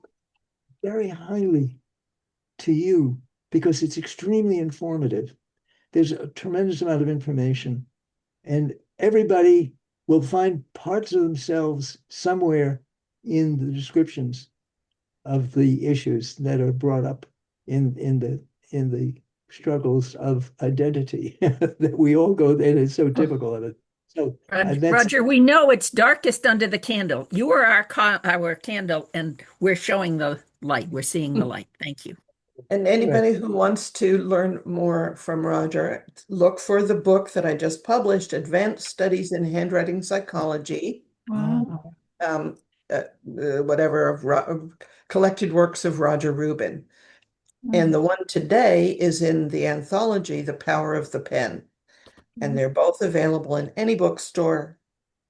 very highly to you because it's extremely informative. There's a tremendous amount of information, and everybody will find parts of themselves somewhere in the descriptions of the issues that are brought up in the struggles of identity that we all go. That is so typical of it. So Roger, we know it's darkest under the candle. You are our candle, and we're showing the light. We're seeing the light. Thank you. And anybody who wants to learn more from Roger, look for the book that I just published, Advanced Studies in Handwriting Psychology. Whatever of collected works of Roger Rubin. And the one today is in the anthology, The Power of the Pen. And they're both available in any bookstore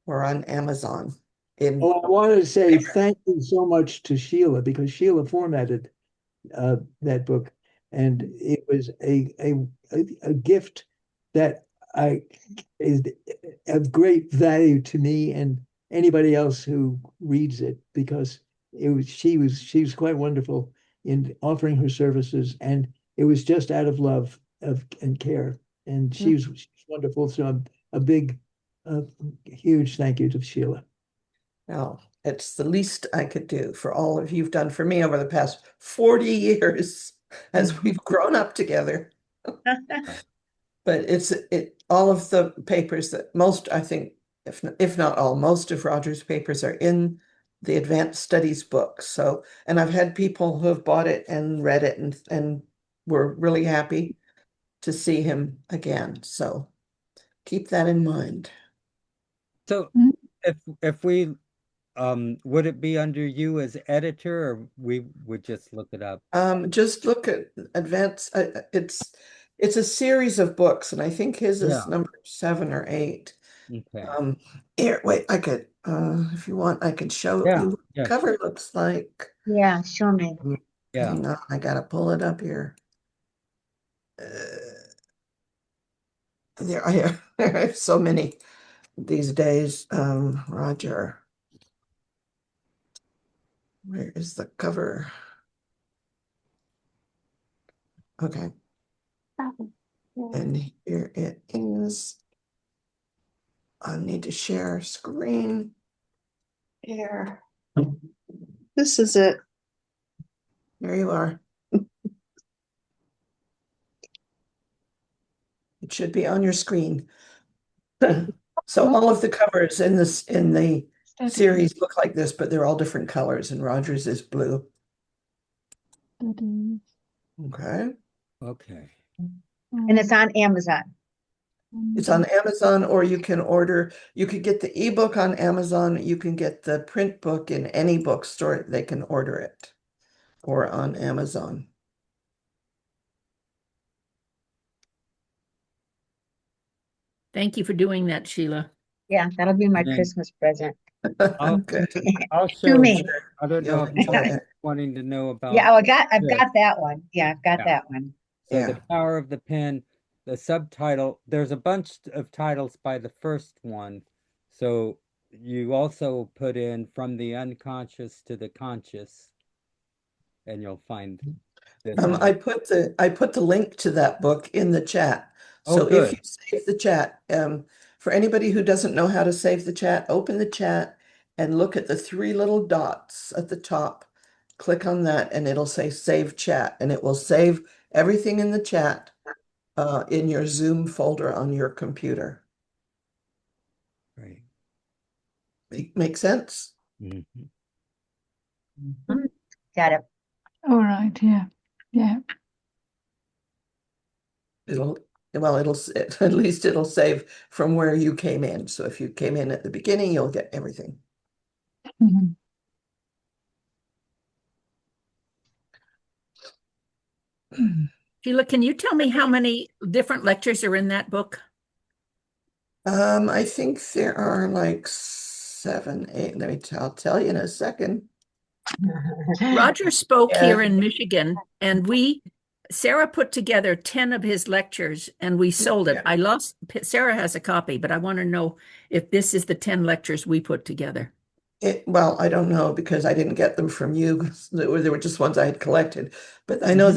or on Amazon. I want to say thank you so much to Sheila, because Sheila formatted that book, and it was a gift that is of great value to me and anybody else who reads it, because she was quite wonderful in offering her services, and it was just out of love and care, and she's wonderful. So a big huge thank you to Sheila. Well, it's the least I could do for all of you've done for me over the past 40 years as we've grown up together. But all of the papers that most, I think, if not all, most of Roger's papers are in the Advanced Studies book. So, and I've had people who have bought it and read it and were really happy to see him again. So keep that in mind. So if we would it be under you as editor, or we would just look it up? Just look at Advanced. It's a series of books, and I think his is number 7 or 8. Okay. Here, wait, I could, if you want, I could show you what the cover looks like. Yeah, show me. Yeah. Hang on, I gotta pull it up here. There I have so many these days. Roger, where is the cover? Okay. And here it is. I need to share screen. Here. This is it. There you are. It should be on your screen. So all of the covers in the series look like this, but they're all different colors, and Roger's is blue. Okay. Okay. And it's on Amazon. It's on Amazon, or you could get the ebook on Amazon. You can get the print book in any bookstore. They can order it, or on Amazon. Thank you for doing that, Sheila. Yeah, that'll be my And then Christmas present. Okay. also, me. I don't know You'll if you're enjoy it. wanting to know Yeah, about I've this. got that one. Yeah, I've got Yeah. that one. So Yeah. The Power of the Pen, the subtitle, there's a bunch of titles by the first one. So you also put in From the Unconscious to the Conscious, and you'll find this on. I put the link to that book in the chat. Oh, So if good. you save the chat, for anybody who doesn't know how to save the chat, open the chat and look at the three little dots at the top. Click on that and it'll say save chat, and it will save everything in the chat in your Zoom folder on your computer. Right. Make sense? Mhm. Got it. All right, yeah. Yeah. It'll at least it'll save from where you came in. So if you came in at the beginning, you'll get everything. Mhm. Sheila, can you tell me how many different lectures are in that book? I think there are like 7, 8. I'll tell you in a second. Roger spoke Yeah. here in Michigan, and Sarah put together 10 of his lectures and we sold it. Yeah. Sarah has a copy, but I want to know if this is the 10 lectures we put together. Well, I don't know because I didn't get them from you. They were just ones I had collected. But I know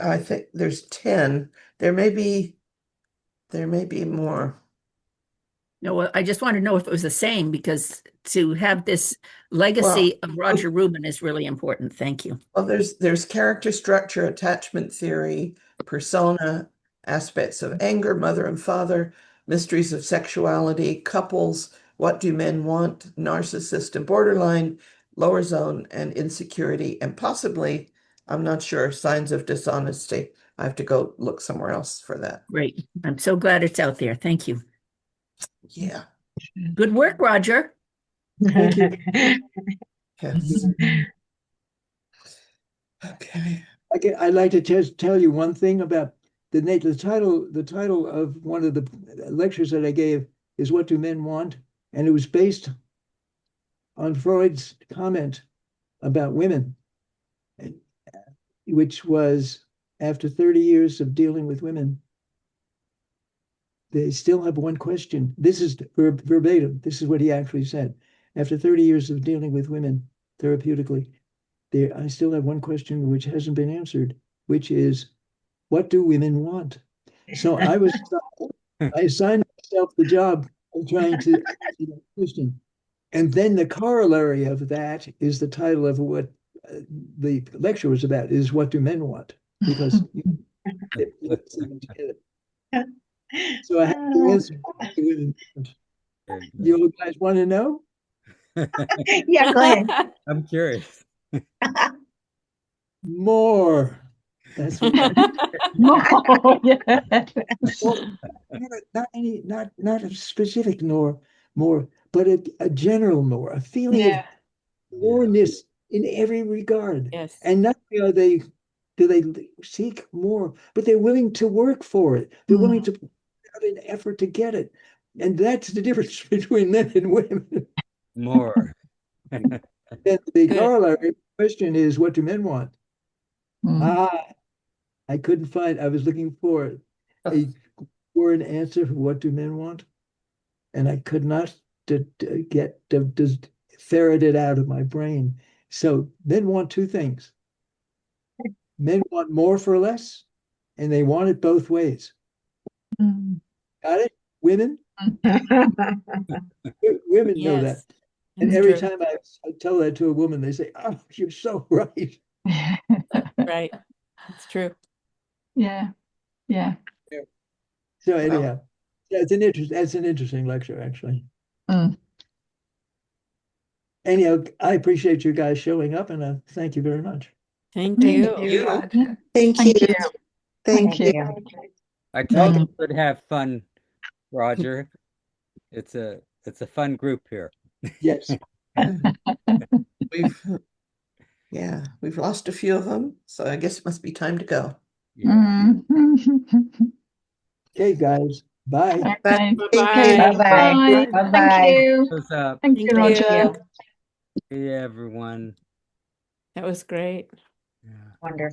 I think there's 10. There may be more. No, I just want to know if it was the same, because to have this legacy of Roger Rubin is really important. Thank you. Well, there's character structure, attachment theory, persona, aspects of anger, mother and father, mysteries of sexuality, couples, what do men want, narcissist and borderline, lower zone, and insecurity, and possibly, I'm not sure, signs of dishonesty. I have to go look somewhere else for that. Great. I'm so glad it's out there. Thank you. Yeah. Good work, Roger. Thank you. Yes. Okay. I'd like to just tell you one thing about the title. The title of one of the lectures that I gave is "What Do Men Want?" and it was based on Freud's comment about women, which was after 30 years of dealing with women, they still have one question. This is verbatim. This is what he actually said. After 30 years of dealing with women therapeutically, I still have one question which hasn't been answered, which is, what do women want? So I assigned myself the job of trying to answer that question. And then the corollary of that is the title of what the lecture was about, is what do men want? Because so I have to answer. You guys want to know? Yeah, go ahead. I'm curious. More. That's what Oh, yeah. not a specific nor more, but a general more, a feeling of moreness in every regard. Yes. And not only do they seek more, but they're willing to work for it. They're willing to put out an effort to get it. And that's the difference between men and women. More. And the corollary question is, what do men want? I couldn't find, I was looking for a word answer for what do men want, and I could not ferret it out of my brain. So men want two things. Men want more for less, and they want it both ways. Mm. Got it? Women? Women know that. Yes, And it's every true. time I tell that to a woman, they say, "Oh, you're so right." Right. It's true. Yeah, yeah. So Well, anyhow, yeah, that's an interesting lecture, actually. Mm. Anyhow, I appreciate you guys showing up, and thank you very much. Thank Thank you. you, Roger. thank Thank you. you. Thank Thank you. you. I told Mm. you we'd have fun, Roger. It's a fun group here. Yes. We've we've lost a few of them, so I guess it must be time to go. Yeah. Mm. Okay, guys. Bye. Okay. Thank Bye-bye. you. Bye-bye. Bye. Bye-bye. Thank you. What's up? Thank Thank you, you. Roger. Hey, everyone. That was great. Yeah. Wonderful.